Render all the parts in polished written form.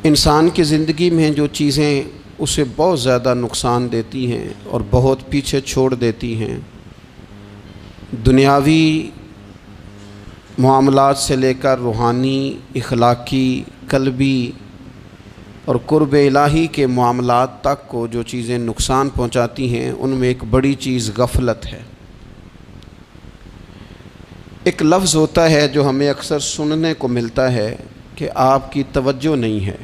انسان کی زندگی میں جو چیزیں اسے بہت زیادہ نقصان دیتی ہیں اور بہت پیچھے چھوڑ دیتی ہیں، دنیاوی معاملات سے لے کر روحانی، اخلاقی، قلبی اور قرب الہی کے معاملات تک کو جو چیزیں نقصان پہنچاتی ہیں، ان میں ایک بڑی چیز غفلت ہے۔ ایک لفظ ہوتا ہے جو ہمیں اکثر سننے کو ملتا ہے کہ آپ کی توجہ نہیں ہے۔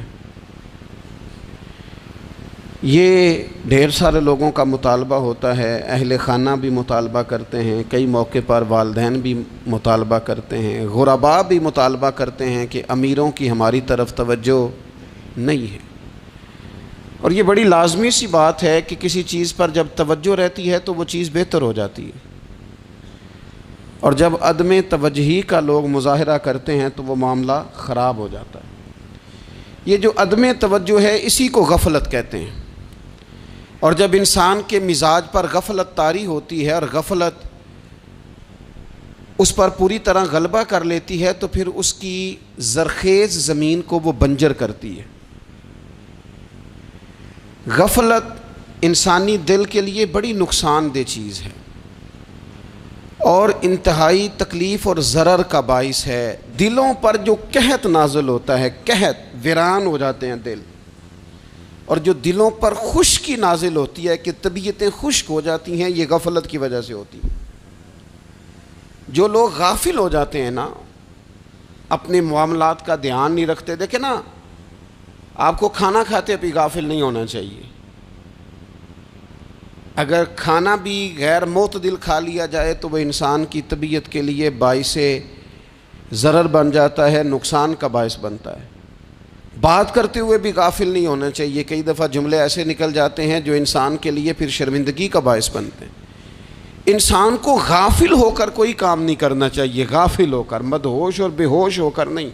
یہ ڈھیر سارے لوگوں کا مطالبہ ہوتا ہے، اہل خانہ بھی مطالبہ کرتے ہیں، کئی موقع پر والدین بھی مطالبہ کرتے ہیں، غرباء بھی مطالبہ کرتے ہیں کہ امیروں کی ہماری طرف توجہ نہیں ہے۔ اور یہ بڑی لازمی سی بات ہے کہ کسی چیز پر جب توجہ رہتی ہے تو وہ چیز بہتر ہو جاتی ہے، اور جب عدم توجہی کا لوگ مظاہرہ کرتے ہیں تو وہ معاملہ خراب ہو جاتا ہے۔ یہ جو عدم توجہ ہے اسی کو غفلت کہتے ہیں، اور جب انسان کے مزاج پر غفلت طاری ہوتی ہے اور غفلت اس پر پوری طرح غلبہ کر لیتی ہے تو پھر اس کی زرخیز زمین کو وہ بنجر کرتی ہے۔ غفلت انسانی دل کے لیے بڑی نقصان دہ چیز ہے اور انتہائی تکلیف اور ضرر کا باعث ہے۔ دلوں پر جو قحط نازل ہوتا ہے، قحط، ویران ہو جاتے ہیں دل، اور جو دلوں پر خشکی نازل ہوتی ہے کہ طبیعتیں خشک ہو جاتی ہیں، یہ غفلت کی وجہ سے ہوتی ہے۔ جو لوگ غافل ہو جاتے ہیں نا، اپنے معاملات کا دھیان نہیں رکھتے، دیکھیں نا، آپ کو کھانا کھاتے بھی غافل نہیں ہونا چاہیے۔ اگر کھانا بھی غیر معتدل کھا لیا جائے تو وہ انسان کی طبیعت کے لیے باعث ضرر بن جاتا ہے، نقصان کا باعث بنتا ہے۔ بات کرتے ہوئے بھی غافل نہیں ہونا چاہیے، کئی دفعہ جملے ایسے نکل جاتے ہیں جو انسان کے لیے پھر شرمندگی کا باعث بنتے ہیں۔ انسان کو غافل ہو کر کوئی کام نہیں کرنا چاہیے، غافل ہو کر، مدہوش اور بے ہوش ہو کر نہیں۔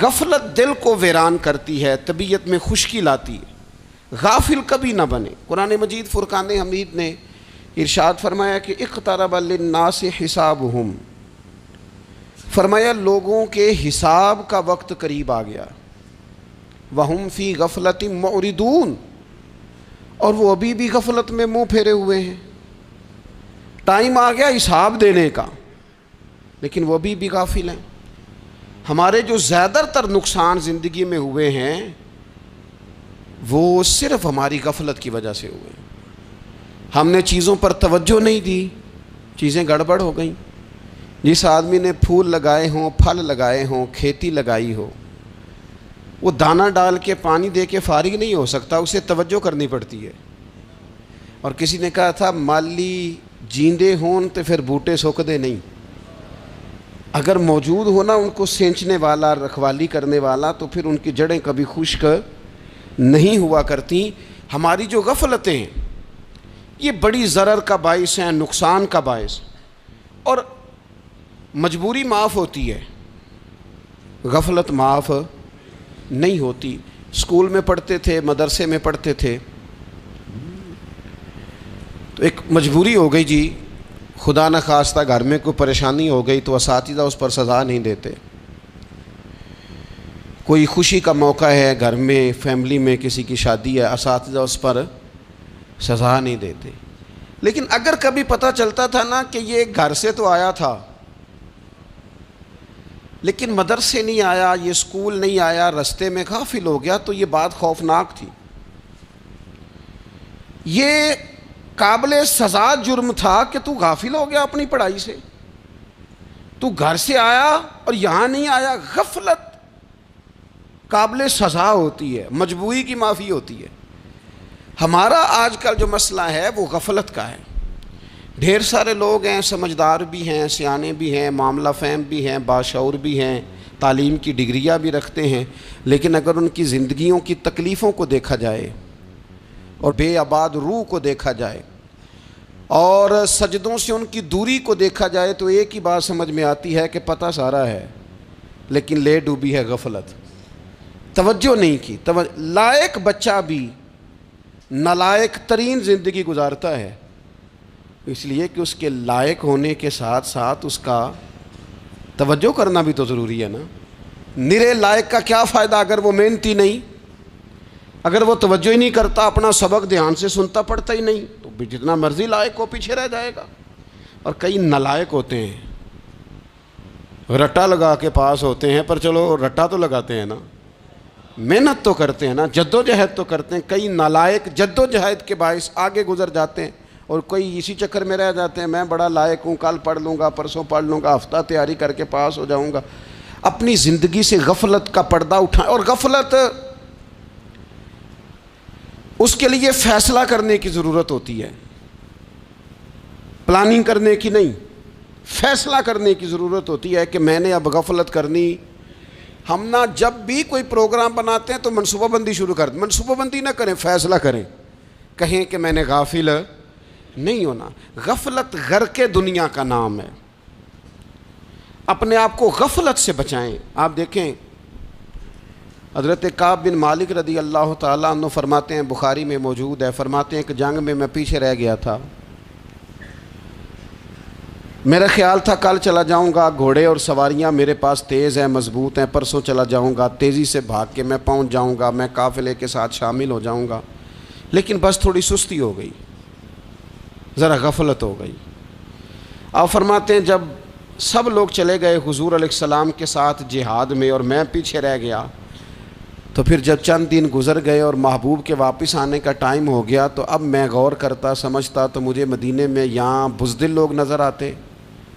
غفلت دل کو ویران کرتی ہے، طبیعت میں خشکی لاتی ہے۔ غافل کبھی نہ بنے۔ قرآن مجید فرقان حمید نے ارشاد فرمایا کہ اقترب للناس حسابہم، فرمایا لوگوں کے حساب کا وقت قریب آ گیا، وہم فی غفلۃ معرضون، اور وہ ابھی بھی غفلت میں منہ پھیرے ہوئے ہیں۔ ٹائم آ گیا حساب دینے کا، لیکن وہ ابھی بھی غافل ہیں۔ ہمارے جو زیادہ تر نقصان زندگی میں ہوئے ہیں وہ صرف ہماری غفلت کی وجہ سے ہوئے۔ ہم نے چیزوں پر توجہ نہیں دی، چیزیں گڑبڑ ہو گئیں۔ جس آدمی نے پھول لگائے ہوں، پھل لگائے ہوں، کھیتی لگائی ہو، وہ دانہ ڈال کے پانی دے کے فارغ نہیں ہو سکتا، اسے توجہ کرنی پڑتی ہے۔ اور کسی نے کہا تھا مالی جیندے ہون تو پھر بوٹے سوکدے نہیں، اگر موجود ہونا ان کو سینچنے والا، رکھوالی کرنے والا، تو پھر ان کی جڑیں کبھی خشک نہیں ہوا کرتی۔ ہماری جو غفلتیں ہیں یہ بڑی ضرر کا باعث ہیں، نقصان کا باعث، اور مجبوری معاف ہوتی ہے، غفلت معاف نہیں ہوتی۔ اسکول میں پڑھتے تھے، مدرسے میں پڑھتے تھے، تو ایک مجبوری ہو گئی جی، خدا نخواستہ گھر میں کوئی پریشانی ہو گئی تو اساتذہ اس پر سزا نہیں دیتے۔ کوئی خوشی کا موقع ہے گھر میں، فیملی میں کسی کی شادی ہے، اساتذہ اس پر سزا نہیں دیتے۔ لیکن اگر کبھی پتہ چلتا تھا نا کہ یہ گھر سے تو آیا تھا لیکن مدرسے نہیں آیا، یہ اسکول نہیں آیا، رستے میں غافل ہو گیا، تو یہ بات خوفناک تھی۔ یہ قابل سزا جرم تھا کہ تو غافل ہو گیا اپنی پڑھائی سے، تو گھر سے آیا اور یہاں نہیں آیا۔ غفلت قابل سزا ہوتی ہے، مجبوری کی معافی ہوتی ہے۔ ہمارا آج کل جو مسئلہ ہے وہ غفلت کا ہے۔ ڈھیر سارے لوگ ہیں، سمجھدار بھی ہیں، سیانے بھی ہیں، معاملہ فہم بھی ہیں، باشعور بھی ہیں، تعلیم کی ڈگریاں بھی رکھتے ہیں، لیکن اگر ان کی زندگیوں کی تکلیفوں کو دیکھا جائے اور بے آباد روح کو دیکھا جائے اور سجدوں سے ان کی دوری کو دیکھا جائے تو ایک ہی بات سمجھ میں آتی ہے کہ پتہ سارا ہے لیکن لے ڈوبی ہے غفلت، توجہ نہیں کی۔ لائق بچہ بھی نالائق ترین زندگی گزارتا ہے، اس لیے کہ اس کے لائق ہونے کے ساتھ ساتھ اس کا توجہ کرنا بھی تو ضروری ہے نا۔ نرے لائق کا کیا فائدہ اگر وہ محنتی نہیں، اگر وہ توجہ ہی نہیں کرتا، اپنا سبق دھیان سے سنتا پڑھتا ہی نہیں، تو بھی جتنا مرضی لائق ہو پیچھے رہ جائے گا۔ اور کئی نالائق ہوتے ہیں، رٹا لگا کے پاس ہوتے ہیں، پر چلو رٹا تو لگاتے ہیں نا، محنت تو کرتے ہیں نا، جد و جہد تو کرتے ہیں۔ کئی نالائق جد و جہد کے باعث آگے گزر جاتے ہیں، اور کوئی اسی چکر میں رہ جاتے ہیں، میں بڑا لائق ہوں، کل پڑھ لوں گا، پرسوں پڑھ لوں گا، ہفتہ تیاری کر کے پاس ہو جاؤں گا۔ اپنی زندگی سے غفلت کا پردہ اٹھائیں، اور غفلت اس کے لیے فیصلہ کرنے کی ضرورت ہوتی ہے، پلاننگ کرنے کی نہیں، فیصلہ کرنے کی ضرورت ہوتی ہے کہ میں نے اب غفلت کرنی۔ ہم نہ جب بھی کوئی پروگرام بناتے ہیں تو منصوبہ بندی شروع کر دیں، منصوبہ بندی نہ کریں، فیصلہ کریں، کہیں کہ میں نے غافل نہیں ہونا۔ غفلت غرق دنیا کا نام ہے، اپنے آپ کو غفلت سے بچائیں۔ آپ دیکھیں حضرت کعب بن مالک رضی اللہ تعالیٰ عنہ فرماتے ہیں، بخاری میں موجود ہے، فرماتے ہیں کہ جنگ میں پیچھے رہ گیا تھا، میرا خیال تھا کل چلا جاؤں گا، گھوڑے اور سواریاں میرے پاس تیز ہیں، مضبوط ہیں، پرسوں چلا جاؤں گا، تیزی سے بھاگ کے میں پہنچ جاؤں گا، میں قافلے کے ساتھ شامل ہو جاؤں گا، لیکن بس تھوڑی سستی ہو گئی، ذرا غفلت ہو گئی۔ آپ فرماتے ہیں جب سب لوگ چلے گئے حضور علیہ السلام کے ساتھ جہاد میں اور میں پیچھے رہ گیا، تو پھر جب چند دن گزر گئے اور محبوب کے واپس آنے کا ٹائم ہو گیا، تو اب میں غور کرتا سمجھتا تو مجھے مدینے میں یہاں بزدل لوگ نظر آتے،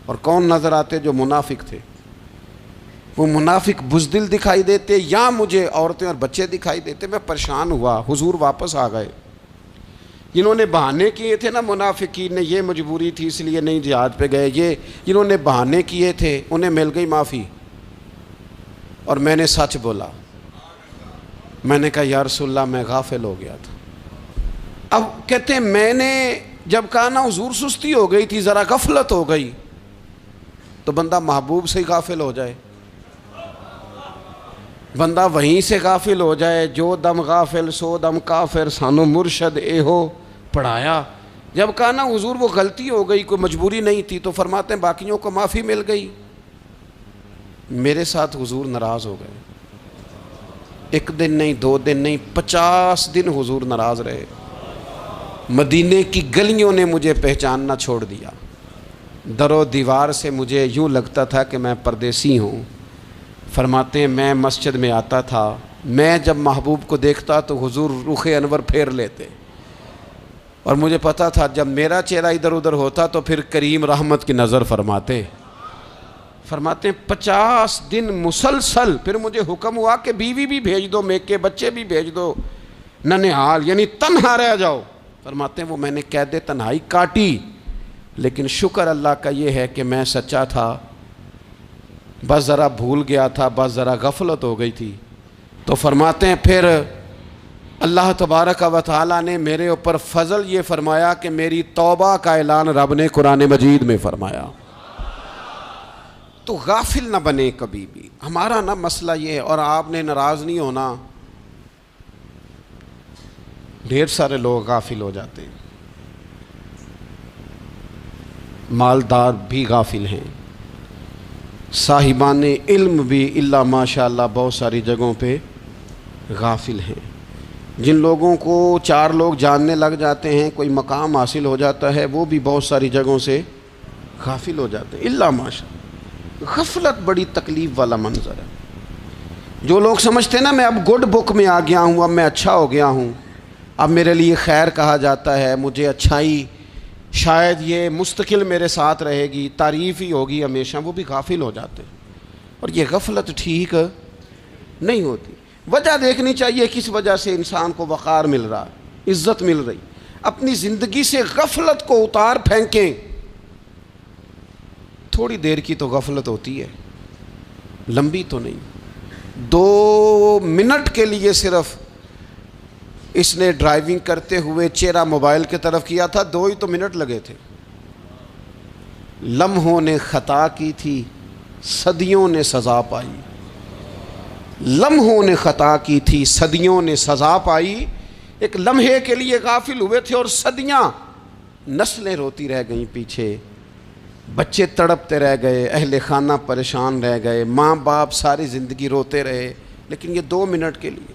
اور کون نظر آتے؟ جو منافق تھے، وہ منافق بزدل دکھائی دیتے، یا مجھے عورتیں اور بچے دکھائی دیتے۔ میں پریشان ہوا، حضور واپس آ گئے۔ جنہوں نے بہانے کیے تھے نا منافقین نے، یہ مجبوری تھی اس لیے نہیں جہاد پہ گئے، یہ جنہوں نے بہانے کیے تھے انہیں مل گئی معافی، اور میں نے سچ بولا، میں نے کہا یا رسول اللہ میں غافل ہو گیا تھا۔ اب کہتے ہیں میں نے جب کہا نا حضور سستی ہو گئی تھی، ذرا غفلت ہو گئی، تو بندہ محبوب سے ہی غافل ہو جائے، بندہ وہیں سے غافل ہو جائے۔ جو دم غافل سو دم کافر، سانو مرشد اے ہو پڑھایا۔ جب کہا نا حضور وہ غلطی ہو گئی، کوئی مجبوری نہیں تھی، تو فرماتے ہیں باقیوں کو معافی مل گئی، میرے ساتھ حضور ناراض ہو گئے۔ ایک دن نہیں، 2 دن نہیں، 50 دن حضور ناراض رہے۔ مدینے کی گلیوں نے مجھے پہچاننا چھوڑ دیا، در و دیوار سے مجھے یوں لگتا تھا کہ میں پردیسی ہوں۔ فرماتے ہیں میں مسجد میں آتا تھا، میں جب محبوب کو دیکھتا تو حضور رخ انور پھیر لیتے، اور مجھے پتا تھا جب میرا چہرہ ادھر ادھر ہوتا تو پھر کریم رحمت کی نظر فرماتے۔ فرماتے ہیں 50 دن مسلسل، پھر مجھے حکم ہوا کہ بیوی بھی بھیج دو، میکے بچے بھی بھیج دو، ننھال یعنی تنہا رہ جاؤ۔ فرماتے ہیں وہ میں نے قید تنہائی کاٹی، لیکن شکر اللہ کا یہ ہے کہ میں سچا تھا، بس ذرا بھول گیا تھا، بس ذرا غفلت ہو گئی تھی۔ تو فرماتے ہیں پھر اللہ تبارک و تعالیٰ نے میرے اوپر فضل یہ فرمایا کہ میری توبہ کا اعلان رب نے قرآن مجید میں فرمایا۔ تو غافل نہ بنے کبھی بھی۔ ہمارا نا مسئلہ یہ ہے، اور آپ نے ناراض نہیں ہونا، ڈھیر سارے لوگ غافل ہو جاتے ہیں، مالدار بھی غافل ہیں، صاحبان علم بھی الا ماشاء اللہ بہت ساری جگہوں پہ غافل ہیں۔ جن لوگوں کو 4 لوگ جاننے لگ جاتے ہیں، کوئی مقام حاصل ہو جاتا ہے، وہ بھی بہت ساری جگہوں سے غافل ہو جاتے ہیں الا ماشاء اللہ۔ غفلت بڑی تکلیف والا منظر ہے۔ جو لوگ سمجھتے ہیں نا میں اب گڈ بک میں آ گیا ہوں، اب میں اچھا ہو گیا ہوں، اب میرے لیے خیر کہا جاتا ہے، مجھے اچھائی شاید یہ مستقل میرے ساتھ رہے گی، تعریف ہی ہوگی ہمیشہ، وہ بھی غافل ہو جاتے ہیں۔ اور یہ غفلت ٹھیک نہیں ہوتی۔ وجہ دیکھنی چاہیے کس وجہ سے انسان کو وقار مل رہا، عزت مل رہی۔ اپنی زندگی سے غفلت کو اتار پھینکیں۔ تھوڑی دیر کی تو غفلت ہوتی ہے، لمبی تو نہیں۔ 2 منٹ کے لیے صرف اس نے ڈرائیونگ کرتے ہوئے چہرہ موبائل کی طرف کیا تھا، 2 ہی تو منٹ لگے تھے۔ لمحوں نے خطا کی تھی، صدیوں نے سزا پائی۔ لمحوں نے خطا کی تھی، صدیوں نے سزا پائی۔ ایک لمحے کے لیے غافل ہوئے تھے اور صدیاں، نسلیں روتی رہ گئیں پیچھے۔ بچے تڑپتے رہ گئے، اہل خانہ پریشان رہ گئے، ماں باپ ساری زندگی روتے رہے، لیکن یہ 2 منٹ کے لیے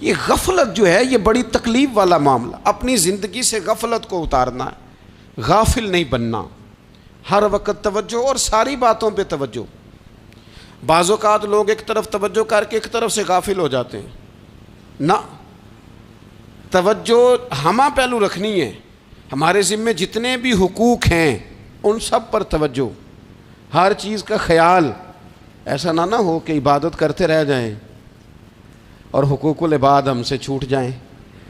یہ غفلت جو ہے یہ بڑی تکلیف والا معاملہ. اپنی زندگی سے غفلت کو اتارنا ہے، غافل نہیں بننا، ہر وقت توجہ اور ساری باتوں پہ توجہ. بعض اوقات لوگ ایک طرف توجہ کر کے ایک طرف سے غافل ہو جاتے ہیں. نہ، توجہ ہمہ پہلو رکھنی ہے. ہمارے ذمے جتنے بھی حقوق ہیں ان سب پر توجہ، ہر چیز کا خیال. ایسا نہ ہو کہ عبادت کرتے رہ جائیں اور حقوق العباد ہم سے چھوٹ جائیں،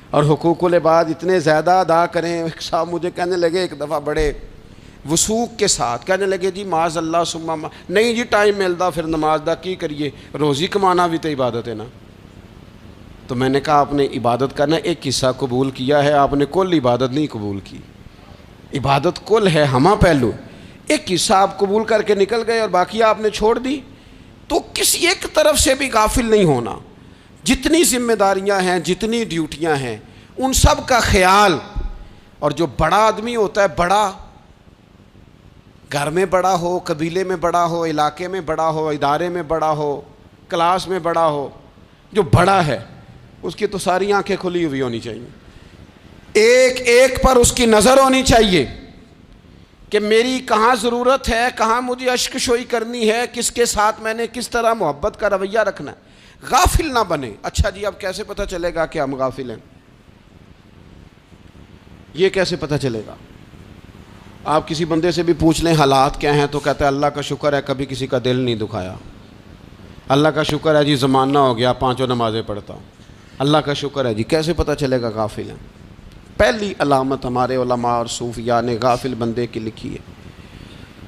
اور حقوق العباد اتنے زیادہ ادا کریں. ایک صاحب مجھے کہنے لگے ایک دفعہ بڑے وثوق کے ساتھ کہنے لگے جی معاذ اللہ ثم نہیں جی ٹائم ملتا پھر نماز دا کی کریے، روزی کمانا بھی تو عبادت ہے نا. تو میں نے کہا آپ نے عبادت کرنا ایک حصہ قبول کیا ہے، آپ نے کل عبادت نہیں قبول کی. عبادت کل ہے، ہمہ پہلو. ایک حصہ آپ قبول کر کے نکل گئے اور باقی آپ نے چھوڑ دی. تو کسی ایک طرف سے بھی غافل نہیں ہونا. جتنی ذمہ داریاں ہیں، جتنی ڈیوٹیاں ہیں، ان سب کا خیال. اور جو بڑا آدمی ہوتا ہے، بڑا گھر میں بڑا ہو، قبیلے میں بڑا ہو، علاقے میں بڑا ہو، ادارے میں بڑا ہو، کلاس میں بڑا ہو، جو بڑا ہے اس کی تو ساری آنکھیں کھلی ہوئی ہونی چاہیے. ایک ایک پر اس کی نظر ہونی چاہیے کہ میری کہاں ضرورت ہے، کہاں مجھے اشک شوئی کرنی ہے، کس کے ساتھ میں نے کس طرح محبت کا رویہ رکھنا ہے. غافل نہ بنے. اچھا جی اب کیسے پتہ چلے گا کہ ہم غافل ہیں؟ یہ کیسے پتہ چلے گا؟ آپ کسی بندے سے بھی پوچھ لیں حالات کیا ہیں تو کہتا ہے اللہ کا شکر ہے کبھی کسی کا دل نہیں دکھایا، اللہ کا شکر ہے جی زمانہ ہو گیا 5 نمازیں پڑھتا ہوں، اللہ کا شکر ہے جی. کیسے پتہ چلے گا غافل ہیں؟ پہلی علامت ہمارے علماء اور صوفیاء نے غافل بندے کی لکھی ہے.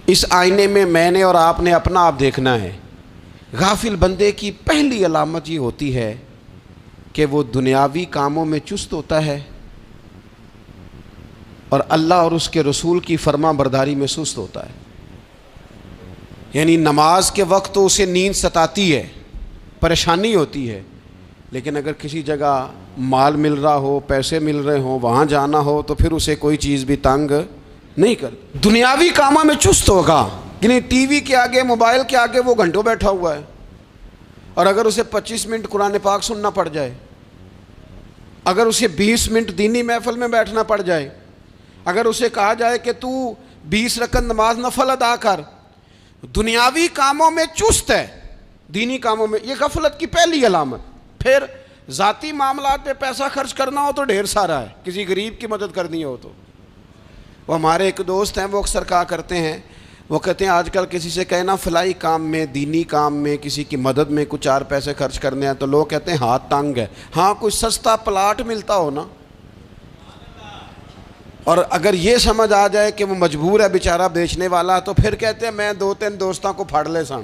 اس آئینے میں نے اور آپ نے اپنا آپ دیکھنا ہے. غافل بندے کی پہلی علامت یہ ہوتی ہے کہ وہ دنیاوی کاموں میں چست ہوتا ہے اور اللہ اور اس کے رسول کی فرما برداری میں سست ہوتا ہے. یعنی نماز کے وقت تو اسے نیند ستاتی ہے، پریشانی ہوتی ہے، لیکن اگر کسی جگہ مال مل رہا ہو، پیسے مل رہے ہوں، وہاں جانا ہو تو پھر اسے کوئی چیز بھی تنگ نہیں کر. دنیاوی کاموں میں چست ہوگا، یعنی ٹی وی کے آگے، موبائل کے آگے وہ گھنٹوں بیٹھا ہوا ہے. اور اگر اسے 25 منٹ قرآن پاک سننا پڑ جائے، اگر اسے 20 منٹ دینی محفل میں بیٹھنا پڑ جائے، اگر اسے کہا جائے کہ تو 20 رکعت نماز نفل ادا کر، دنیاوی کاموں میں چست ہے، دینی کاموں میں، یہ غفلت کی پہلی علامت. پھر ذاتی معاملات پہ پیسہ خرچ کرنا ہو تو ڈھیر سارا ہے، کسی غریب کی مدد کرنی ہو تو. وہ ہمارے ایک دوست ہیں، وہ اکثر کہا کرتے ہیں، وہ کہتے ہیں آج کل کسی سے کہنا فلائی کام میں، دینی کام میں، کسی کی مدد میں کچھ 4 پیسے خرچ کرنے ہیں تو لوگ کہتے ہیں ہاتھ تنگ ہے. ہاں کوئی سستا پلاٹ ملتا ہو نا، اور اگر یہ سمجھ آ جائے کہ وہ مجبور ہے بیچارہ بیچنے والا، تو پھر کہتے ہیں میں 2-3 دوستوں کو پھاڑ لے سن.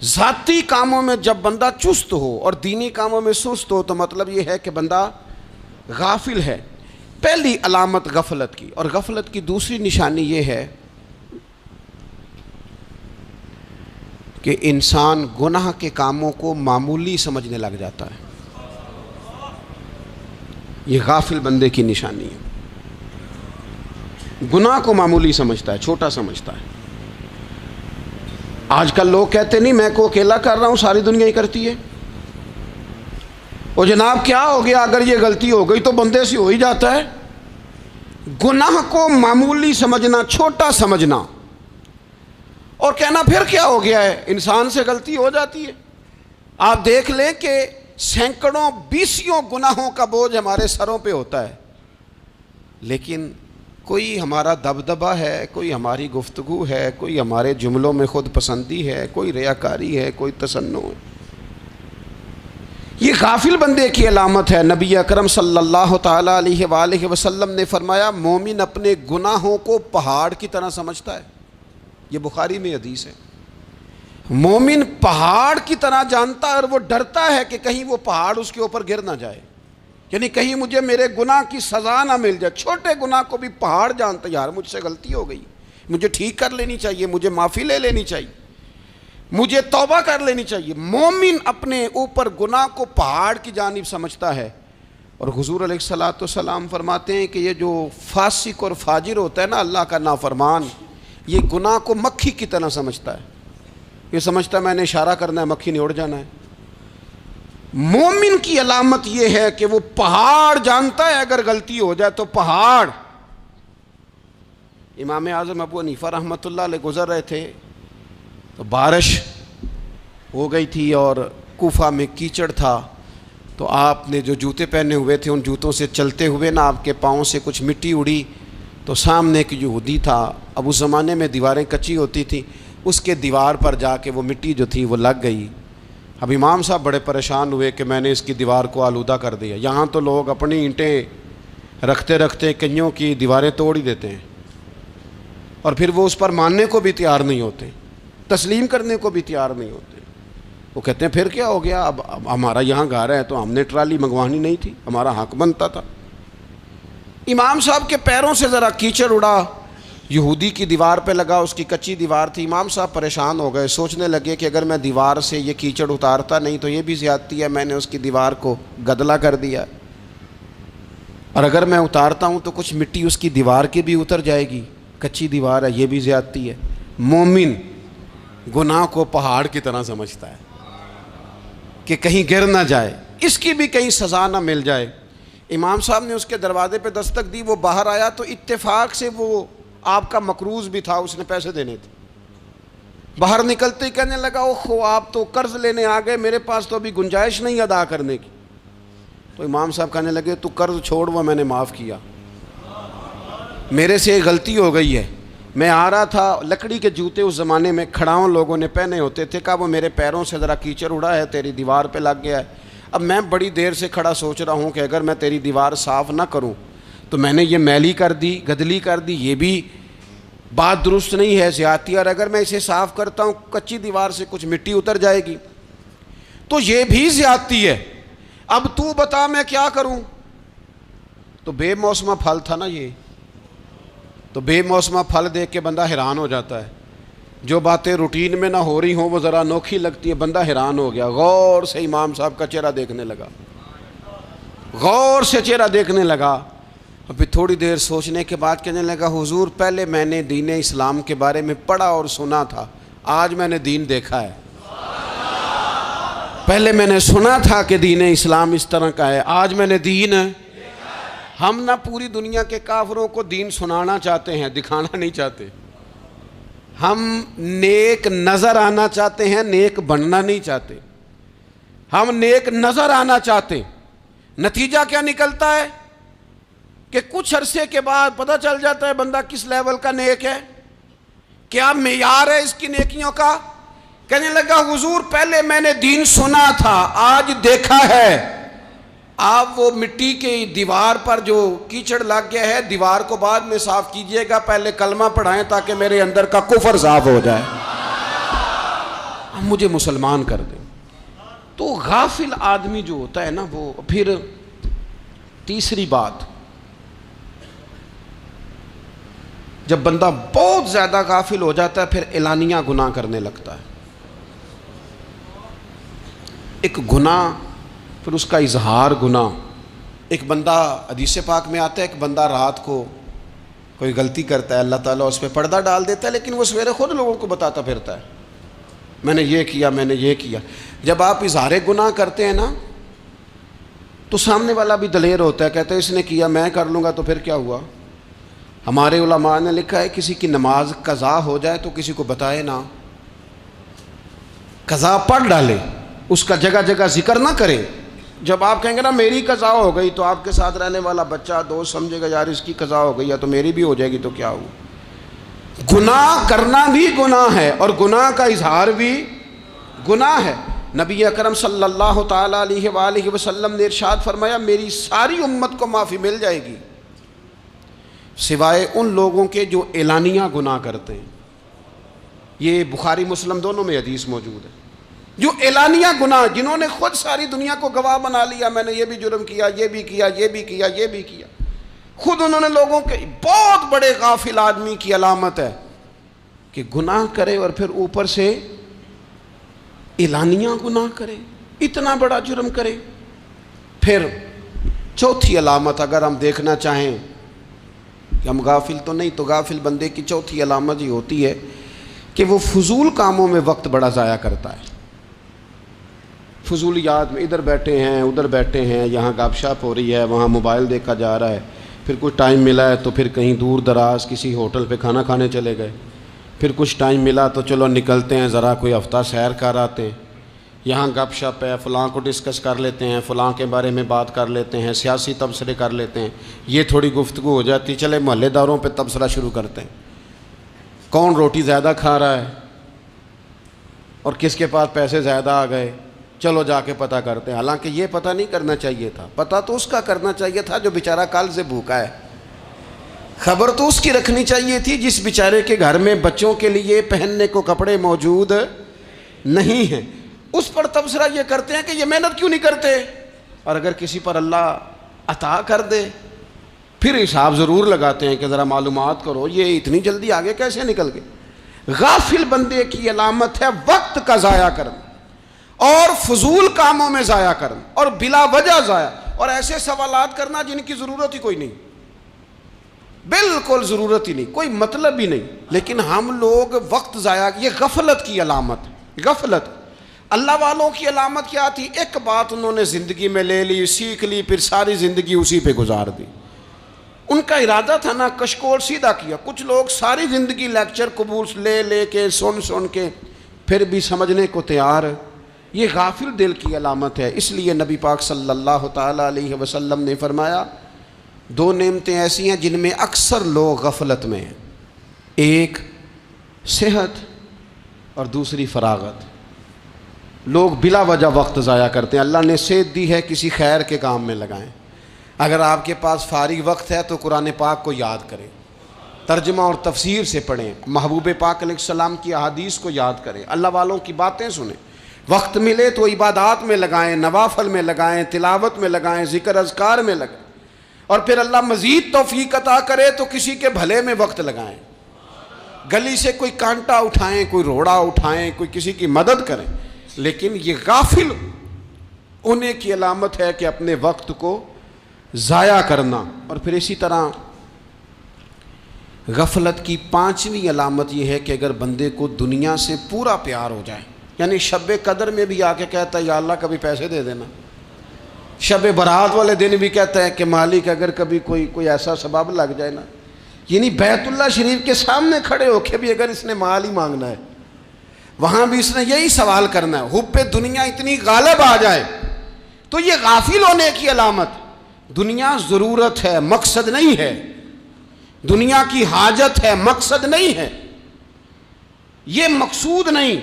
ذاتی کاموں میں جب بندہ چست ہو اور دینی کاموں میں سست ہو تو مطلب یہ ہے کہ بندہ غافل ہے. پہلی علامت غفلت کی. اور غفلت کی دوسری نشانی یہ ہے کہ انسان گناہ کے کاموں کو معمولی سمجھنے لگ جاتا ہے. یہ غافل بندے کی نشانی ہے. گناہ کو معمولی سمجھتا ہے، چھوٹا سمجھتا ہے. آج کل لوگ کہتے نہیں میں کو اکیلا کر رہا ہوں، ساری دنیا ہی کرتی ہے. اور جناب کیا ہو گیا اگر یہ غلطی ہو گئی تو بندے سے ہو ہی جاتا ہے. گناہ کو معمولی سمجھنا، چھوٹا سمجھنا اور کہنا پھر کیا ہو گیا ہے، انسان سے غلطی ہو جاتی ہے. آپ دیکھ لیں کہ سینکڑوں بیسیوں گناہوں کا بوجھ ہمارے سروں پہ ہوتا ہے، لیکن کوئی ہمارا دبدبہ ہے، کوئی ہماری گفتگو ہے، کوئی ہمارے جملوں میں خود پسندی ہے، کوئی ریاکاری ہے، کوئی تصنع ہے. یہ غافل بندے کی علامت ہے. نبی اکرم صلی اللہ تعالیٰ علیہ وآلہ وسلم نے فرمایا مومن اپنے گناہوں کو پہاڑ کی طرح سمجھتا ہے. یہ بخاری میں حدیث ہے. مومن پہاڑ کی طرح جانتا ہے اور وہ ڈرتا ہے کہ کہیں وہ پہاڑ اس کے اوپر گر نہ جائے، یعنی کہیں مجھے میرے گناہ کی سزا نہ مل جائے. چھوٹے گناہ کو بھی پہاڑ جانتا ہے، یار مجھ سے غلطی ہو گئی، مجھے ٹھیک کر لینی چاہیے، مجھے معافی لے لینی چاہیے، مجھے توبہ کر لینی چاہیے. مومن اپنے اوپر گناہ کو پہاڑ کی جانب سمجھتا ہے. اور حضور علیہ الصلوۃ والسلام فرماتے ہیں کہ یہ جو فاسق اور فاجر ہوتا ہے نا، اللہ کا نافرمان، یہ گناہ کو مکھی کی طرح سمجھتا ہے، یہ سمجھتا ہے میں نے اشارہ کرنا ہے مکھی نے اڑ جانا ہے۔ مومن کی علامت یہ ہے کہ وہ پہاڑ جانتا ہے اگر غلطی ہو جائے تو پہاڑ۔ امام اعظم ابو حنیفہ رحمۃ اللہ علیہ گزر رہے تھے تو بارش ہو گئی تھی اور کوفہ میں کیچڑ تھا، تو آپ نے جو جوتے پہنے ہوئے تھے ان جوتوں سے چلتے ہوئے نا آپ کے پاؤں سے کچھ مٹی اڑی، تو سامنے ایک یہودی تھا، اب اس زمانے میں دیواریں کچی ہوتی تھیں، اس کے دیوار پر جا کے وہ مٹی جو تھی وہ لگ گئی۔ اب امام صاحب بڑے پریشان ہوئے کہ میں نے اس کی دیوار کو آلودہ کر دیا۔ یہاں تو لوگ اپنی اینٹیں رکھتے رکھتے کئیوں کی دیواریں توڑ ہی دیتے ہیں، اور پھر وہ اس پر ماننے کو بھی تیار نہیں ہوتے، تسلیم کرنے کو بھی تیار نہیں ہوتے۔ وہ کہتے ہیں پھر کیا ہو گیا، اب ہمارا یہاں گھر ہے تو ہم نے ٹرالی منگوانی نہیں تھی، ہمارا حق بنتا تھا۔ امام صاحب کے پیروں سے ذرا کیچڑ اڑا، یہودی کی دیوار پہ لگا، اس کی کچی دیوار تھی۔ امام صاحب پریشان ہو گئے، سوچنے لگے کہ اگر میں دیوار سے یہ کیچڑ اتارتا نہیں تو یہ بھی زیادتی ہے، میں نے اس کی دیوار کو گدلا کر دیا، اور اگر میں اتارتا ہوں تو کچھ مٹی اس کی دیوار کی بھی اتر جائے گی، کچی دیوار ہے، یہ بھی زیادتی ہے۔ مومن گناہ کو پہاڑ کی طرح سمجھتا ہے کہ کہیں گر نہ جائے، اس کی بھی کہیں سزا نہ مل جائے۔ امام صاحب نے اس کے دروازے پہ دستک دی، وہ باہر آیا تو اتفاق سے وہ آپ کا مقروض بھی تھا، اس نے پیسے دینے تھے۔ باہر نکلتے ہی کہنے لگا اوہ آپ تو قرض لینے آ گئے، میرے پاس تو ابھی گنجائش نہیں ادا کرنے کی۔ تو امام صاحب کہنے لگے تو قرض چھوڑ، وہ میں نے معاف کیا، میرے سے غلطی ہو گئی ہے، میں آ رہا تھا، لکڑی کے جوتے اس زمانے میں کھڑاؤں لوگوں نے پہنے ہوتے تھے، کہا وہ میرے پیروں سے ذرا کیچڑ اڑا ہے، تیری دیوار پہ لگ گیا ہے۔ اب میں بڑی دیر سے کھڑا سوچ رہا ہوں کہ اگر میں تیری دیوار صاف نہ کروں تو میں نے یہ میلی کر دی، گدلی کر دی، یہ بھی بات درست نہیں ہے، زیادتی، اور اگر میں اسے صاف کرتا ہوں کچی دیوار سے کچھ مٹی اتر جائے گی تو یہ بھی زیادتی ہے، اب تو بتا میں کیا کروں۔ تو بے موسمہ پھل تھا نا یہ، تو بے موسمہ پھل دیکھ کے بندہ حیران ہو جاتا ہے، جو باتیں روٹین میں نہ ہو رہی ہوں وہ ذرا انوکھی لگتی ہے، بندہ حیران ہو گیا، غور سے امام صاحب کا چہرہ دیکھنے لگا، غور سے چہرہ دیکھنے لگا، اور پھر تھوڑی دیر سوچنے کے بعد کہنے لگا حضور پہلے میں نے دین اسلام کے بارے میں پڑھا اور سنا تھا، آج میں نے دین دیکھا ہے۔ پہلے میں نے سنا تھا کہ دین اسلام اس طرح کا ہے، آج میں نے دین ہم نہ پوری دنیا کے کافروں کو دین سنانا چاہتے ہیں، دکھانا نہیں چاہتے، ہم نیک نظر آنا چاہتے ہیں، نیک بننا نہیں چاہتے، ہم نیک نظر آنا چاہتے۔ نتیجہ کیا نکلتا ہے کہ کچھ عرصے کے بعد پتہ چل جاتا ہے بندہ کس لیول کا نیک ہے، کیا معیار ہے اس کی نیکیوں کا۔ کہنے لگا حضور پہلے میں نے دین سنا تھا، آج دیکھا ہے۔ آپ وہ مٹی کی دیوار پر جو کیچڑ لگ گیا ہے، دیوار کو بعد میں صاف کیجئے گا، پہلے کلمہ پڑھائیں تاکہ میرے اندر کا کفر صاف ہو جائے، مجھے مسلمان کر دیں۔ تو غافل آدمی جو ہوتا ہے نا، وہ پھر تیسری بات، جب بندہ بہت زیادہ غافل ہو جاتا ہے پھر اعلانیہ گناہ کرنے لگتا ہے۔ ایک گناہ، پھر اس کا اظہار گناہ۔ ایک بندہ، حدیث پاک میں آتا ہے، ایک بندہ رات کو کوئی غلطی کرتا ہے، اللہ تعالیٰ اس پہ پردہ ڈال دیتا ہے، لیکن وہ سویرے خود لوگوں کو بتاتا پھرتا ہے میں نے یہ کیا، میں نے یہ کیا۔ جب آپ اظہار گناہ کرتے ہیں نا تو سامنے والا بھی دلیر ہوتا ہے، کہتا ہے اس نے کیا میں کر لوں گا تو پھر کیا ہوا۔ ہمارے علماء نے لکھا ہے کسی کی نماز قضا ہو جائے تو کسی کو بتائے نہ، قضا پڑھ ڈالے، اس کا جگہ جگہ ذکر نہ کرے۔ جب آپ کہیں گے نا میری قضا ہو گئی تو آپ کے ساتھ رہنے والا بچہ دوست سمجھے گا یار اس کی قضا ہو گئی ہے تو میری بھی ہو جائے گی تو کیا ہوا۔ گناہ کرنا بھی گناہ ہے اور گناہ کا اظہار بھی گناہ ہے۔ نبی اکرم صلی اللہ تعالیٰ علیہ وآلہ وسلم نے ارشاد فرمایا میری ساری امت کو معافی مل جائے گی سوائے ان لوگوں کے جو اعلانیہ گناہ کرتے ہیں۔ یہ بخاری مسلم دونوں میں حدیث موجود ہے۔ جو اعلانیہ گناہ، جنہوں نے خود ساری دنیا کو گواہ بنا لیا، میں نے یہ بھی جرم کیا، یہ بھی کیا، یہ بھی کیا، یہ بھی کیا، خود انہوں نے لوگوں کے، بہت بڑے غافل آدمی کی علامت ہے کہ گناہ کرے اور پھر اوپر سے اعلانیہ گناہ کرے، اتنا بڑا جرم کرے۔ پھر چوتھی علامت اگر ہم دیکھنا چاہیں کہ ہم غافل تو نہیں. تو غافل بندے کی چوتھی علامت یہ ہوتی ہے کہ وہ فضول کاموں میں وقت بڑا ضائع کرتا ہے. فضولیات میں ادھر بیٹھے ہیں ادھر بیٹھے ہیں, یہاں گپ شپ ہو رہی ہے, وہاں موبائل دیکھا جا رہا ہے, پھر کچھ ٹائم ملا ہے تو پھر کہیں دور دراز کسی ہوٹل پہ کھانا کھانے چلے گئے, پھر کچھ ٹائم ملا تو چلو نکلتے ہیں ذرا کوئی ہفتہ سیر کر آتے ہیں, یہاں گپ شپ ہے, فلاں کو ڈسکس کر لیتے ہیں, فلاں کے بارے میں بات کر لیتے ہیں, سیاسی تبصرے کر لیتے ہیں, یہ تھوڑی گفتگو ہو جاتی, چلے محلے داروں پہ تبصرہ شروع کرتے ہیں, کون روٹی زیادہ کھا رہا ہے اور کس کے پاس پیسے زیادہ آ گئے, چلو جا کے پتہ کرتے ہیں. حالانکہ یہ پتہ نہیں کرنا چاہیے تھا, پتہ تو اس کا کرنا چاہیے تھا جو بیچارہ کل سے بھوکا ہے. خبر تو اس کی رکھنی چاہیے تھی جس بیچارے کے گھر میں بچوں کے لیے پہننے کو کپڑے موجود نہیں ہیں. اس پر تبصرہ یہ کرتے ہیں کہ یہ محنت کیوں نہیں کرتے, اور اگر کسی پر اللہ عطا کر دے پھر حساب ضرور لگاتے ہیں کہ ذرا معلومات کرو یہ اتنی جلدی آگے کیسے نکل گئے. غافل بندے کی علامت ہے وقت کا ضائع کرنا اور فضول کاموں میں ضائع کرنا اور بلا وجہ ضائع, اور ایسے سوالات کرنا جن کی ضرورت ہی کوئی نہیں, بالکل ضرورت ہی نہیں, کوئی مطلب ہی نہیں, لیکن ہم لوگ وقت ضائع. یہ غفلت کی علامت. غفلت اللہ والوں کی علامت کیا تھی؟ ایک بات انہوں نے زندگی میں لے لی, سیکھ لی, پھر ساری زندگی اسی پہ گزار دی. ان کا ارادہ تھا نا کشکول سیدھا کیا. کچھ لوگ ساری زندگی لیکچر قبول لے کے سن کے پھر بھی سمجھنے کو تیار. یہ غافل دل کی علامت ہے. اس لیے نبی پاک صلی اللہ تعالی علیہ وسلم نے فرمایا دو نعمتیں ایسی ہیں جن میں اکثر لوگ غفلت میں ہیں, ایک صحت اور دوسری فراغت. لوگ بلا وجہ وقت ضائع کرتے ہیں. اللہ نے صحت دی ہے, کسی خیر کے کام میں لگائیں. اگر آپ کے پاس فارغ وقت ہے تو قرآن پاک کو یاد کریں, ترجمہ اور تفسیر سے پڑھیں, محبوب پاک علیہ السلام کی احادیث کو یاد کریں, اللہ والوں کی باتیں سنیں. وقت ملے تو عبادات میں لگائیں, نوافل میں لگائیں, تلاوت میں لگائیں, ذکر اذکار میں لگائیں, اور پھر اللہ مزید توفیق عطا کرے تو کسی کے بھلے میں وقت لگائیں. گلی سے کوئی کانٹا اٹھائیں, کوئی روڑا اٹھائیں, کوئی کسی کی مدد کریں. لیکن یہ غافل ہونے کی علامت ہے کہ اپنے وقت کو ضائع کرنا. اور پھر اسی طرح غفلت کی پانچویں علامت یہ ہے کہ اگر بندے کو دنیا سے پورا پیار ہو جائے, یعنی شب قدر میں بھی آ کے کہتا ہے یا اللہ کبھی پیسے دے دینا, شب برات والے دن بھی کہتا ہے کہ مالک اگر کبھی کوئی ایسا سبب لگ جائے نا, یعنی بیت اللہ شریف کے سامنے کھڑے ہو کے بھی اگر اس نے مال ہی مانگنا ہے وہاں بھی اس نے یہی سوال کرنا ہے, حب دنیا اتنی غالب آ جائے. تو یہ غافل ہونے کی علامت. دنیا ضرورت ہے, مقصد نہیں ہے. دنیا کی حاجت ہے, مقصد نہیں ہے. یہ مقصود نہیں.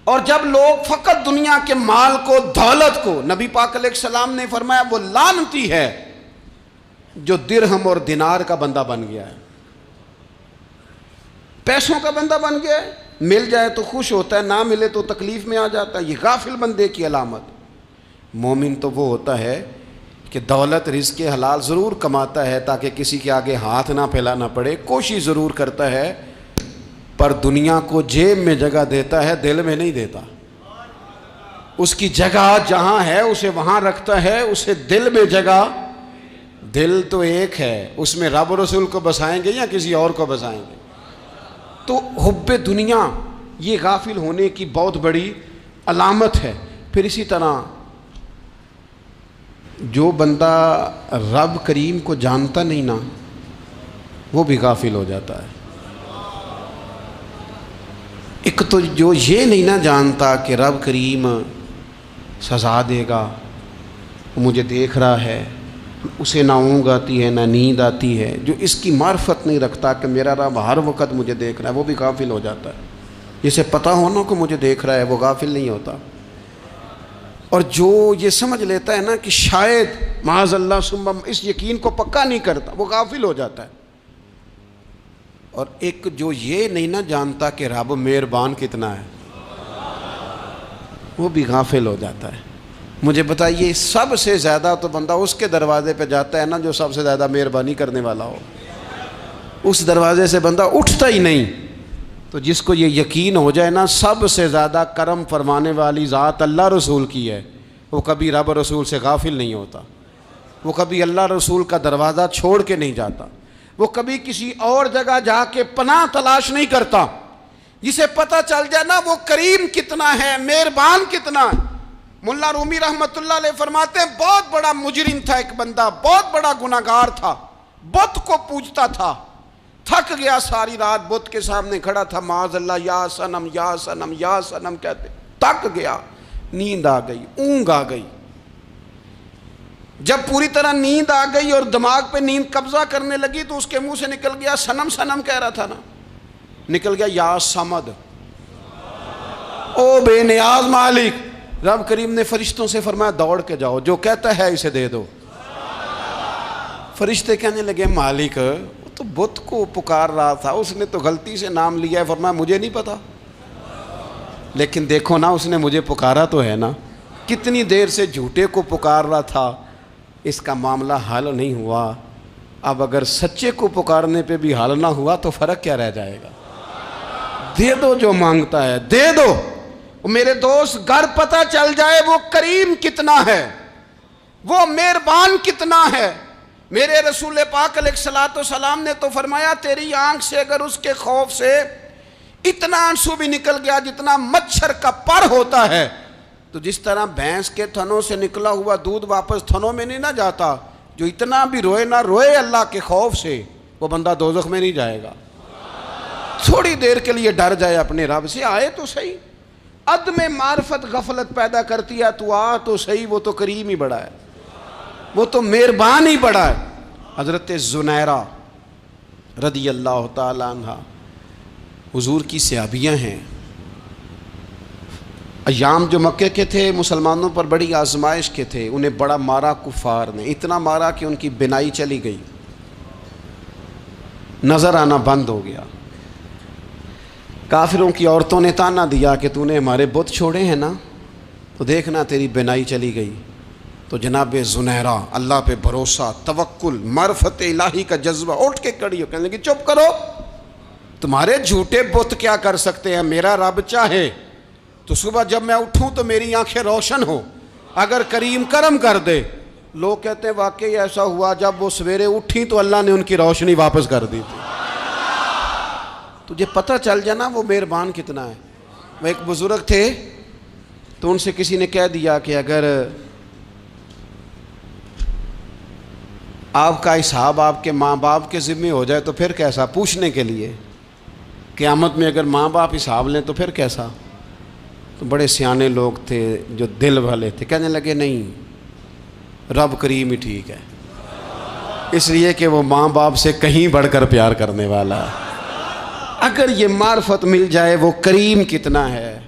اور جب لوگ فقط دنیا کے مال کو, دولت کو, نبی پاک علیہ السلام نے فرمایا وہ لعنتی ہے جو درہم اور دینار کا بندہ بن گیا ہے, پیسوں کا بندہ بن گیا ہے. مل جائے تو خوش ہوتا ہے, نہ ملے تو تکلیف میں آ جاتا ہے. یہ غافل بندے کی علامت. مومن تو وہ ہوتا ہے کہ دولت رزق حلال ضرور کماتا ہے تاکہ کسی کے آگے ہاتھ نہ پھیلانا پڑے, کوشش ضرور کرتا ہے, پر دنیا کو جیب میں جگہ دیتا ہے, دل میں نہیں دیتا. اس کی جگہ جہاں ہے اسے وہاں رکھتا ہے, اسے دل میں جگہ. دل تو ایک ہے, اس میں رب و رسول کو بسائیں گے یا کسی اور کو بسائیں گے. تو حب دنیا یہ غافل ہونے کی بہت بڑی علامت ہے. پھر اسی طرح جو بندہ رب کریم کو جانتا نہیں نا وہ بھی غافل ہو جاتا ہے. ایک تو جو یہ نہیں نہ جانتا کہ رب کریم سزا دے گا, مجھے دیکھ رہا ہے, اسے نہ اونگ آتی ہے نہ نیند آتی ہے, جو اس کی معرفت نہیں رکھتا کہ میرا رب ہر وقت مجھے دیکھ رہا ہے, وہ بھی غافل ہو جاتا ہے. جسے پتہ ہونا کہ مجھے دیکھ رہا ہے وہ غافل نہیں ہوتا. اور جو یہ سمجھ لیتا ہے نا کہ شاید معاذ اللہ ثم اس یقین کو پکا نہیں کرتا, وہ غافل ہو جاتا ہے. اور ایک جو یہ نہیں نہ جانتا کہ رب مہربان کتنا ہے وہ بھی غافل ہو جاتا ہے. مجھے بتائیے سب سے زیادہ تو بندہ اس کے دروازے پہ جاتا ہے نا جو سب سے زیادہ مہربانی کرنے والا ہو, اس دروازے سے بندہ اٹھتا ہی نہیں. تو جس کو یہ یقین ہو جائے نا سب سے زیادہ کرم فرمانے والی ذات اللہ رسول کی ہے, وہ کبھی رب رسول سے غافل نہیں ہوتا. وہ کبھی اللہ رسول کا دروازہ چھوڑ کے نہیں جاتا، وہ کبھی کسی اور جگہ جا کے پناہ تلاش نہیں کرتا۔ جسے پتہ چل جائے نا وہ کریم کتنا ہے، مہربان کتنا ہے۔ ملا رومی رحمت اللہ علیہ فرماتے ہیں بہت بڑا مجرم تھا ایک بندہ، بہت بڑا گناہگار تھا، بت کو پوجتا تھا، تھک گیا ساری رات بت کے سامنے کھڑا تھا، معاذ اللہ یا صنم یا صنم یا صنم کہتے، تھک گیا، نیند آ گئی، اونگ آ گئی۔ جب پوری طرح نیند آ گئی اور دماغ پہ نیند قبضہ کرنے لگی تو اس کے منہ سے نکل گیا، صنم صنم کہہ رہا تھا نا، نکل گیا یا صمد، او بے نیاز مالک۔ رب کریم نے فرشتوں سے فرمایا دوڑ کے جاؤ، جو کہتا ہے اسے دے دو۔ فرشتے کہنے لگے مالک وہ تو بت کو پکار رہا تھا، اس نے تو غلطی سے نام لیا ہے۔ فرمایا مجھے نہیں پتا، لیکن دیکھو نا اس نے مجھے پکارا تو ہے نا، کتنی دیر سے جھوٹے کو پکار رہا تھا، اس کا معاملہ حل نہیں ہوا، اب اگر سچے کو پکارنے پہ بھی حل نہ ہوا تو فرق کیا رہ جائے گا؟ دے دو جو مانگتا ہے، دے دو۔ میرے دوست گھر پتہ چل جائے وہ کریم کتنا ہے، وہ مہربان کتنا ہے۔ میرے رسول پاک علیہ الصلوۃ والسلام نے تو فرمایا تیری آنکھ سے اگر اس کے خوف سے اتنا آنسو بھی نکل گیا جتنا مچھر کا پر ہوتا ہے، تو جس طرح بھینس کے تھنوں سے نکلا ہوا دودھ واپس تھنوں میں نہیں نہ جاتا، جو اتنا بھی روئے نہ روئے اللہ کے خوف سے، وہ بندہ دوزخ میں نہیں جائے گا۔ تھوڑی دیر کے لیے ڈر جائے اپنے رب سے، آئے تو صحیح۔ عدم معرفت غفلت پیدا کرتی ہے، تو آ تو صحیح، وہ تو کریم ہی بڑا ہے، وہ تو مہربان ہی بڑا ہے۔ حضرت زنیرہ رضی اللہ تعالی عنہ حضور کی صحابیاں ہیں۔ ایام جو مکے کے تھے مسلمانوں پر بڑی آزمائش کے تھے، انہیں بڑا مارا کفار نے، اتنا مارا کہ ان کی بینائی چلی گئی، نظر آنا بند ہو گیا۔ کافروں کی عورتوں نے تانا دیا کہ تو نے ہمارے بت چھوڑے ہیں نا، تو دیکھنا تیری بینائی چلی گئی۔ تو جناب زنیرہ اللہ پہ بھروسہ، توکل، معرفت الہی کا جذبہ، اٹھ کے کھڑی ہو کہنے لگی چپ کرو، تمہارے جھوٹے بت کیا کر سکتے ہیں، میرا رب چاہے تو صبح جب میں اٹھوں تو میری آنکھیں روشن ہو، اگر کریم کرم کر دے۔ لوگ کہتے ہیں واقعی ایسا ہوا، جب وہ سویرے اٹھیں تو اللہ نے ان کی روشنی واپس کر دی تھی۔ تجھے پتہ چل جانا وہ مہربان کتنا ہے۔ وہ ایک بزرگ تھے تو ان سے کسی نے کہہ دیا کہ اگر آپ کا حساب آپ کے ماں باپ کے ذمہ ہو جائے تو پھر کیسا، پوچھنے کے لیے قیامت میں اگر ماں باپ حساب لیں تو پھر کیسا۔ تو بڑے سیانے لوگ تھے جو دل والے تھے، کہنے لگے نہیں، رب کریم ہی ٹھیک ہے، اس لیے کہ وہ ماں باپ سے کہیں بڑھ کر پیار کرنے والا ہے۔ اگر یہ معرفت مل جائے وہ کریم کتنا ہے۔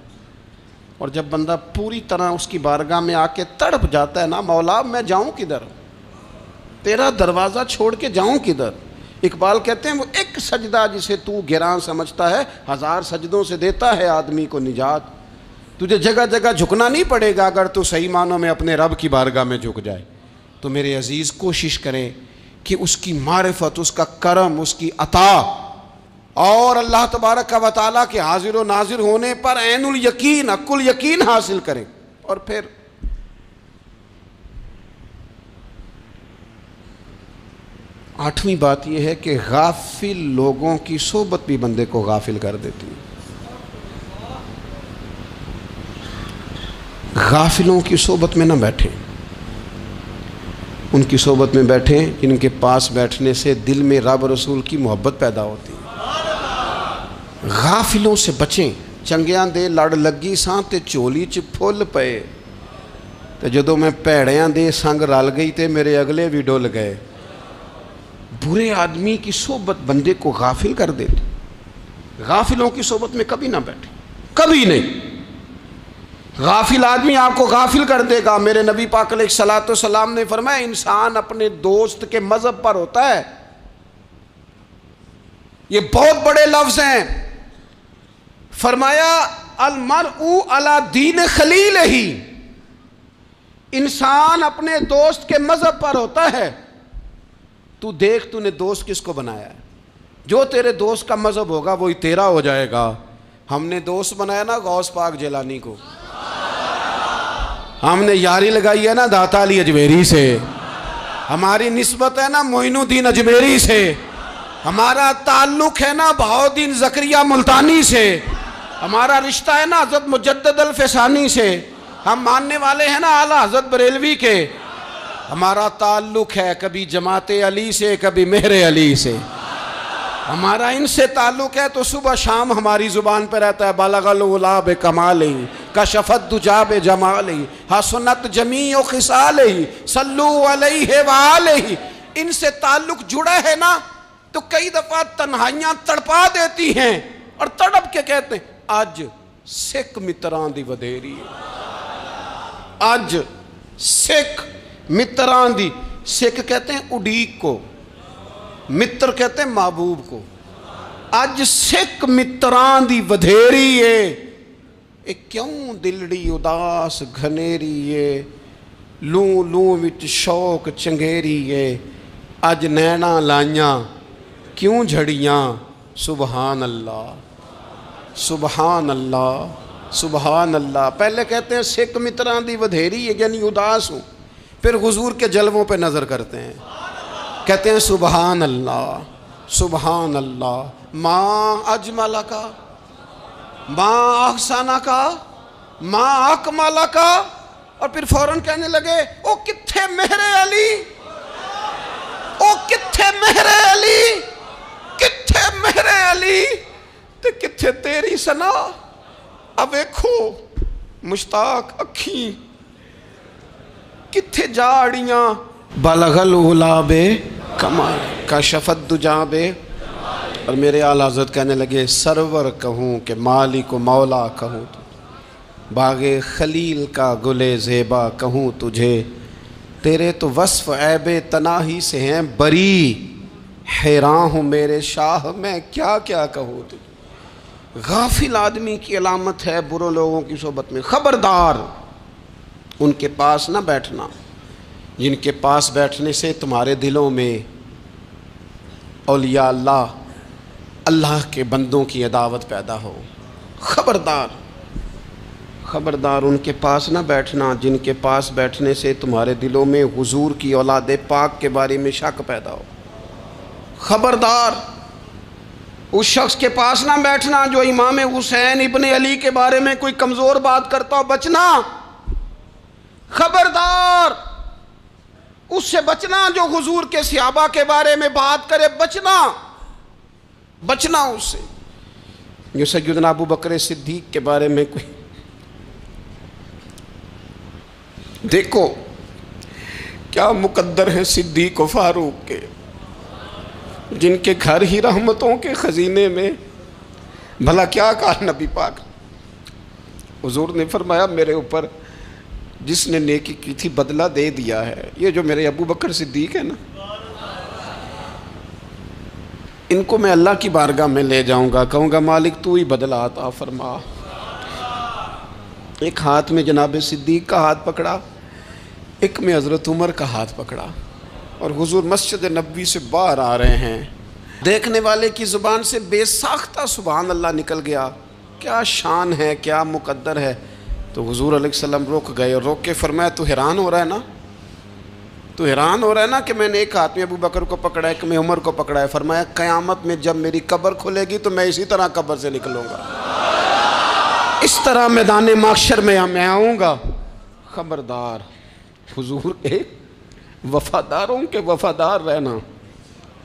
اور جب بندہ پوری طرح اس کی بارگاہ میں آ کے تڑپ جاتا ہے نا، مولا میں جاؤں کدھر، تیرا دروازہ چھوڑ کے جاؤں کدھر۔ اقبال کہتے ہیں وہ ایک سجدہ جسے تو گراں سمجھتا ہے، 1000 سجدوں سے دیتا ہے آدمی کو نجات۔ تجھے جگہ جگہ جھکنا نہیں پڑے گا اگر تو صحیح معنوں میں اپنے رب کی بارگاہ میں جھک جائے۔ تو میرے عزیز کوشش کریں کہ اس کی معرفت، اس کا کرم، اس کی عطا اور اللہ تبارک و تعالیٰ کے حاضر و ناظر ہونے پر عین الیقین، حق الیقین حاصل کریں۔ اور پھر آٹھویں بات یہ ہے کہ غافل لوگوں کی صحبت بھی بندے کو غافل کر دیتی ہے۔ غافلوں کی صحبت میں نہ بیٹھیں، ان کی صحبت میں بیٹھیں جن کے پاس بیٹھنے سے دل میں رب رسول کی محبت پیدا ہوتی ہے۔ غافلوں سے بچیں۔ چنگیاں دے لڑ لگی ساں تے چولی چ پھل پئے، تے جدوں میں پیڑیاں دے سنگ رل گئی تے میرے اگلے بھی ڈول گئے۔ برے آدمی کی صحبت بندے کو غافل کر دیتی۔ غافلوں کی صحبت میں کبھی نہ بیٹھیں، کبھی نہیں۔ غافل آدمی آپ کو غافل کر دے گا۔ میرے نبی پاک علیہ الصلوۃ والسلام نے فرمایا انسان اپنے دوست کے مذہب پر ہوتا ہے۔ یہ بہت بڑے لفظ ہیں۔ فرمایا المرء علی دین خلیلہ، انسان اپنے دوست کے مذہب پر ہوتا ہے۔ تو دیکھ تو نے دوست کس کو بنایا ہے، جو تیرے دوست کا مذہب ہوگا وہی تیرا ہو جائے گا۔ ہم نے دوست بنایا نا غوث پاک جیلانی کو، ہم نے یاری لگائی ہے نا داتا علی اجمیری سے، ہماری نسبت ہے نا معین الدین اجمیری سے، ہمارا تعلق ہے نا بہاؤالدین زکریہ ملتانی سے، ہمارا رشتہ ہے نا حضرت مجدد الفسانی سے، ہم ماننے والے ہیں نا اعلیٰ حضرت بریلوی کے، ہمارا تعلق ہے کبھی جماعت علی سے کبھی مہر علی سے، ہمارا ان سے تعلق ہے تو صبح شام ہماری زبان پہ رہتا ہے بالغ العلا بکمالہ کشف الدجی بجمالہ حسنت جمیع خصالہ صلو علیہ وآلہ۔ ان سے تعلق جڑا ہے نا تو کئی دفعہ تنہائیاں تڑپا دیتی ہیں اور تڑپ کے کہتے ہیں آج سکھ متران دی ودھیری ہے، آج سکھ متران دی، سکھ کہتے ہیں اڈیق کو، متر کہتے ہیں محبوب کو، اج سکھ متران دی ودھیری ہے، اے کیوں دلڑی اداس گھنیری ہے، لوں لوں وچ شوق چنگیری ہے، اج نینا لائیاں کیوں جھڑیاں، سبحان اللہ سبحان اللہ سبحان اللہ۔ پہلے کہتے ہیں سکھ متران دی ودھیری ہے یعنی اداس ہوں، پھر حضور کے جلووں پہ نظر کرتے ہیں، کہتے ہیں سبحان اللہ سبحان اللہ، ماں اجمل کا ماں احسن کا ماں اکمل کا، اور پھر فوراً کہنے لگے او کتھے مہر علی، او کتھے مہر علی، کتھے مہر علی تے کتھے تیری سنا، اب ویکھو مشتاق اکھیں کتھے جاڑیاں، بلغ العلا بے کمال کشف الدجی بے، اور میرے اعلیٰ حضرت کہنے لگے سرور کہوں کہ مالک و مولا کہوں، باغ خلیل کا گلے زیبا کہوں تجھے، تیرے تو وصف عیب تناہی سے ہیں بری، حیران ہوں میرے شاہ میں کیا کیا کہوں تجھے۔ غافل آدمی کی علامت ہے برے لوگوں کی صحبت میں، خبردار ان کے پاس نہ بیٹھنا جن کے پاس بیٹھنے سے تمہارے دلوں میں اولیاء اللہ اللہ کے بندوں کی عداوت پیدا ہو، خبردار خبردار ان کے پاس نہ بیٹھنا جن کے پاس بیٹھنے سے تمہارے دلوں میں حضور کی اولاد پاک کے بارے میں شک پیدا ہو، خبردار اس شخص کے پاس نہ بیٹھنا جو امام حسین ابن علی کے بارے میں کوئی کمزور بات کرتا ہو، بچنا، خبردار اس سے بچنا جو حضور کے صحابہ کے بارے میں بات کرے، بچنا بچنا اس سے، جو سیدنا ابو بکر صدیق کے بارے میں کوئی، دیکھو کیا مقدر ہیں صدیق و فاروق کے، جن کے گھر ہی رحمتوں کے خزینے میں، بھلا کیا کہا نبی پاک، حضور نے فرمایا میرے اوپر جس نے نیکی کی تھی بدلہ دے دیا ہے، یہ جو میرے ابو بکر صدیق ہے نا، ان کو میں اللہ کی بارگاہ میں لے جاؤں گا، کہوں گا مالک تو ہی بدلہ عطا فرما۔ ایک ہاتھ میں جناب صدیق کا ہاتھ پکڑا، ایک میں حضرت عمر کا ہاتھ پکڑا، اور حضور مسجد نبوی سے باہر آ رہے ہیں، دیکھنے والے کی زبان سے بے ساختہ سبحان اللہ نکل گیا، کیا شان ہے کیا مقدر ہے۔ تو حضور علیہ السلام رک گئے اور روک کے فرمایا تو حیران ہو رہا ہے نا، تو حیران ہو رہا ہے نا کہ میں نے ایک ہاتھ میں ابو بکر کو پکڑا ہے، ایک میں عمر کو پکڑا ہے، فرمایا قیامت میں جب میری قبر کھلے گی تو میں اسی طرح قبر سے نکلوں گا، اس طرح میدان محشر میں میں آؤں گا۔ خبردار حضور ایک وفاداروں کے وفادار رہنا،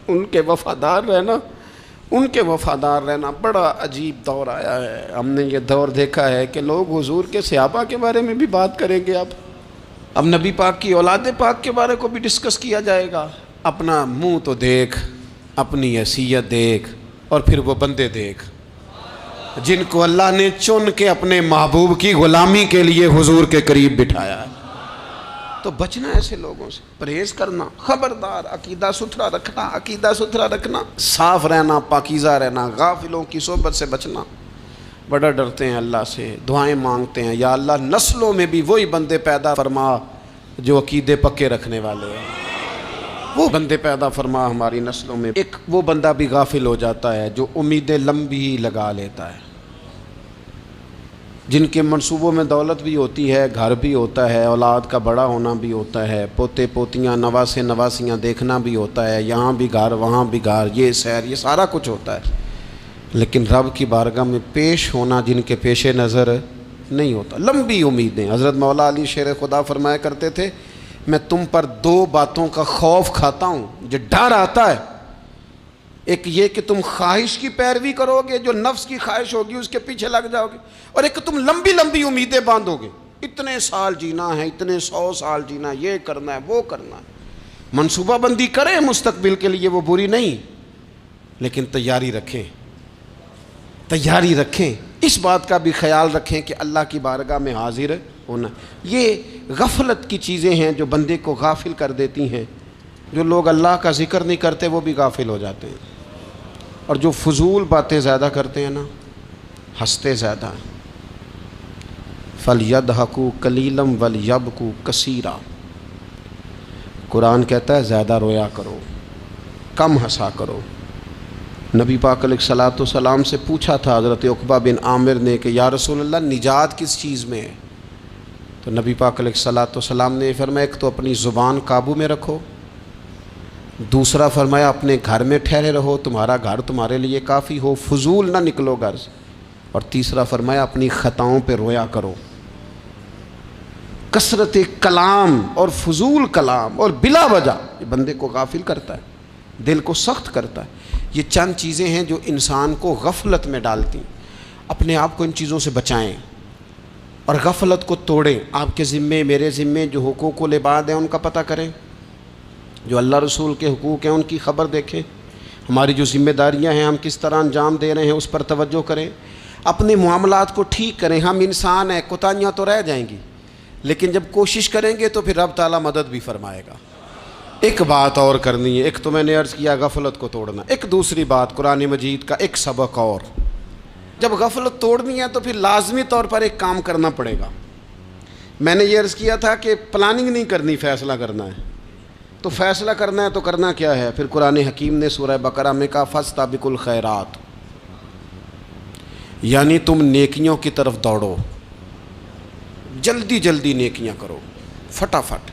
ان کے وفادار رہنا، ان کے وفادار رہنا بڑا عجیب دور آیا ہے۔ ہم نے یہ دور دیکھا ہے کہ لوگ حضور کے صحابہ کے بارے میں بھی بات کریں گے، اب نبی پاک کی اولاد پاک کے بارے کو بھی ڈسکس کیا جائے گا۔ اپنا منہ تو دیکھ، اپنی حیثیت دیکھ، اور پھر وہ بندے دیکھ جن کو اللہ نے چن کے اپنے محبوب کی غلامی کے لیے حضور کے قریب بٹھایا ہے۔ تو بچنا ایسے لوگوں سے، پرہیز کرنا، خبردار عقیدہ ستھرا رکھنا، عقیدہ ستھرا رکھنا، صاف رہنا، پاکیزہ رہنا، غافلوں کی صحبت سے بچنا۔ بڑا ڈرتے ہیں اللہ سے، دعائیں مانگتے ہیں یا اللہ نسلوں میں بھی وہی بندے پیدا فرما جو عقیدے پکے رکھنے والے ہیں، وہ بندے پیدا فرما ہماری نسلوں میں۔ ایک وہ بندہ بھی غافل ہو جاتا ہے جو امیدیں لمبی لگا لیتا ہے، جن کے منصوبوں میں دولت بھی ہوتی ہے، گھر بھی ہوتا ہے، اولاد کا بڑا ہونا بھی ہوتا ہے، پوتے پوتیاں نواسے نواسیاں دیکھنا بھی ہوتا ہے، یہاں بھی گھر وہاں بھی گھر، یہ سیر، یہ سارا کچھ ہوتا ہے، لیکن رب کی بارگاہ میں پیش ہونا جن کے پیش نظر نہیں ہوتا۔ لمبی امیدیں۔ حضرت مولا علی شیر خدا فرمایا کرتے تھے، میں تم پر دو باتوں کا خوف کھاتا ہوں، جو ڈر آتا ہے، ایک یہ کہ تم خواہش کی پیروی کرو گے، جو نفس کی خواہش ہوگی اس کے پیچھے لگ جاؤ گے، اور ایک کہ تم لمبی لمبی امیدیں باندھو گے، اتنے سال جینا ہے، اتنے 100 سال جینا، یہ کرنا ہے وہ کرنا ہے۔ منصوبہ بندی کریں مستقبل کے لیے، وہ بری نہیں، لیکن تیاری رکھیں، تیاری رکھیں، اس بات کا بھی خیال رکھیں کہ اللہ کی بارگاہ میں حاضر ہونا۔ یہ غفلت کی چیزیں ہیں جو بندے کو غافل کر دیتی ہیں۔ جو لوگ اللہ کا ذکر نہیں کرتے وہ بھی غافل ہو جاتے ہیں، اور جو فضول باتیں زیادہ کرتے ہیں نا، ہنستے زیادہ ہیں۔ فَلْيَضْحَكُوا قَلِيلًا وَلْيَبْكُوا كَثِيرًا، قرآن کہتا ہے زیادہ رویا کرو، کم ہنسا کرو۔ نبی پاک علیہ الصلوۃ والسلام سے پوچھا تھا حضرت عقبہ بن عامر نے کہ یا رسول اللہ نجات کس چیز میں ہے؟ تو نبی پاک علیہ الصلوۃ والسلام نے فرمایا ایک تو اپنی زبان قابو میں رکھو، دوسرا فرمایا اپنے گھر میں ٹھہرے رہو، تمہارا گھر تمہارے لیے کافی ہو، فضول نہ نکلو گھر سے، اور تیسرا فرمایا اپنی خطاؤں پہ رویا کرو۔ کثرت کلام اور فضول کلام اور بلا وجہ یہ بندے کو غافل کرتا ہے، دل کو سخت کرتا ہے۔ یہ چند چیزیں ہیں جو انسان کو غفلت میں ڈالتی ہیں۔ اپنے آپ کو ان چیزوں سے بچائیں اور غفلت کو توڑیں۔ آپ کے ذمے، میرے ذمے جو حقوق العباد ہیں ان کا پتہ کریں، جو اللہ رسول کے حقوق ہیں ان کی خبر دیکھیں، ہماری جو ذمہ داریاں ہیں ہم کس طرح انجام دے رہے ہیں اس پر توجہ کریں، اپنے معاملات کو ٹھیک کریں۔ ہم انسان ہیں، کوتاہیاں تو رہ جائیں گی، لیکن جب کوشش کریں گے تو پھر رب تعالیٰ مدد بھی فرمائے گا۔ ایک بات اور کرنی ہے، ایک تو میں نے عرض کیا غفلت کو توڑنا، ایک دوسری بات قرآن مجید کا ایک سبق اور، جب غفلت توڑنی ہے تو پھر لازمی طور پر ایک کام کرنا پڑے گا۔ میں نے یہ عرض کیا تھا کہ پلاننگ نہیں کرنی، فیصلہ کرنا ہے۔ تو فیصلہ کرنا ہے تو کرنا کیا ہے؟ پھر قرآن حکیم نے سورہ بقرہ میں کہا فاستبقوا الخیرات، یعنی تم نیکیوں کی طرف دوڑو، جلدی جلدی نیکیاں کرو، فٹافٹ،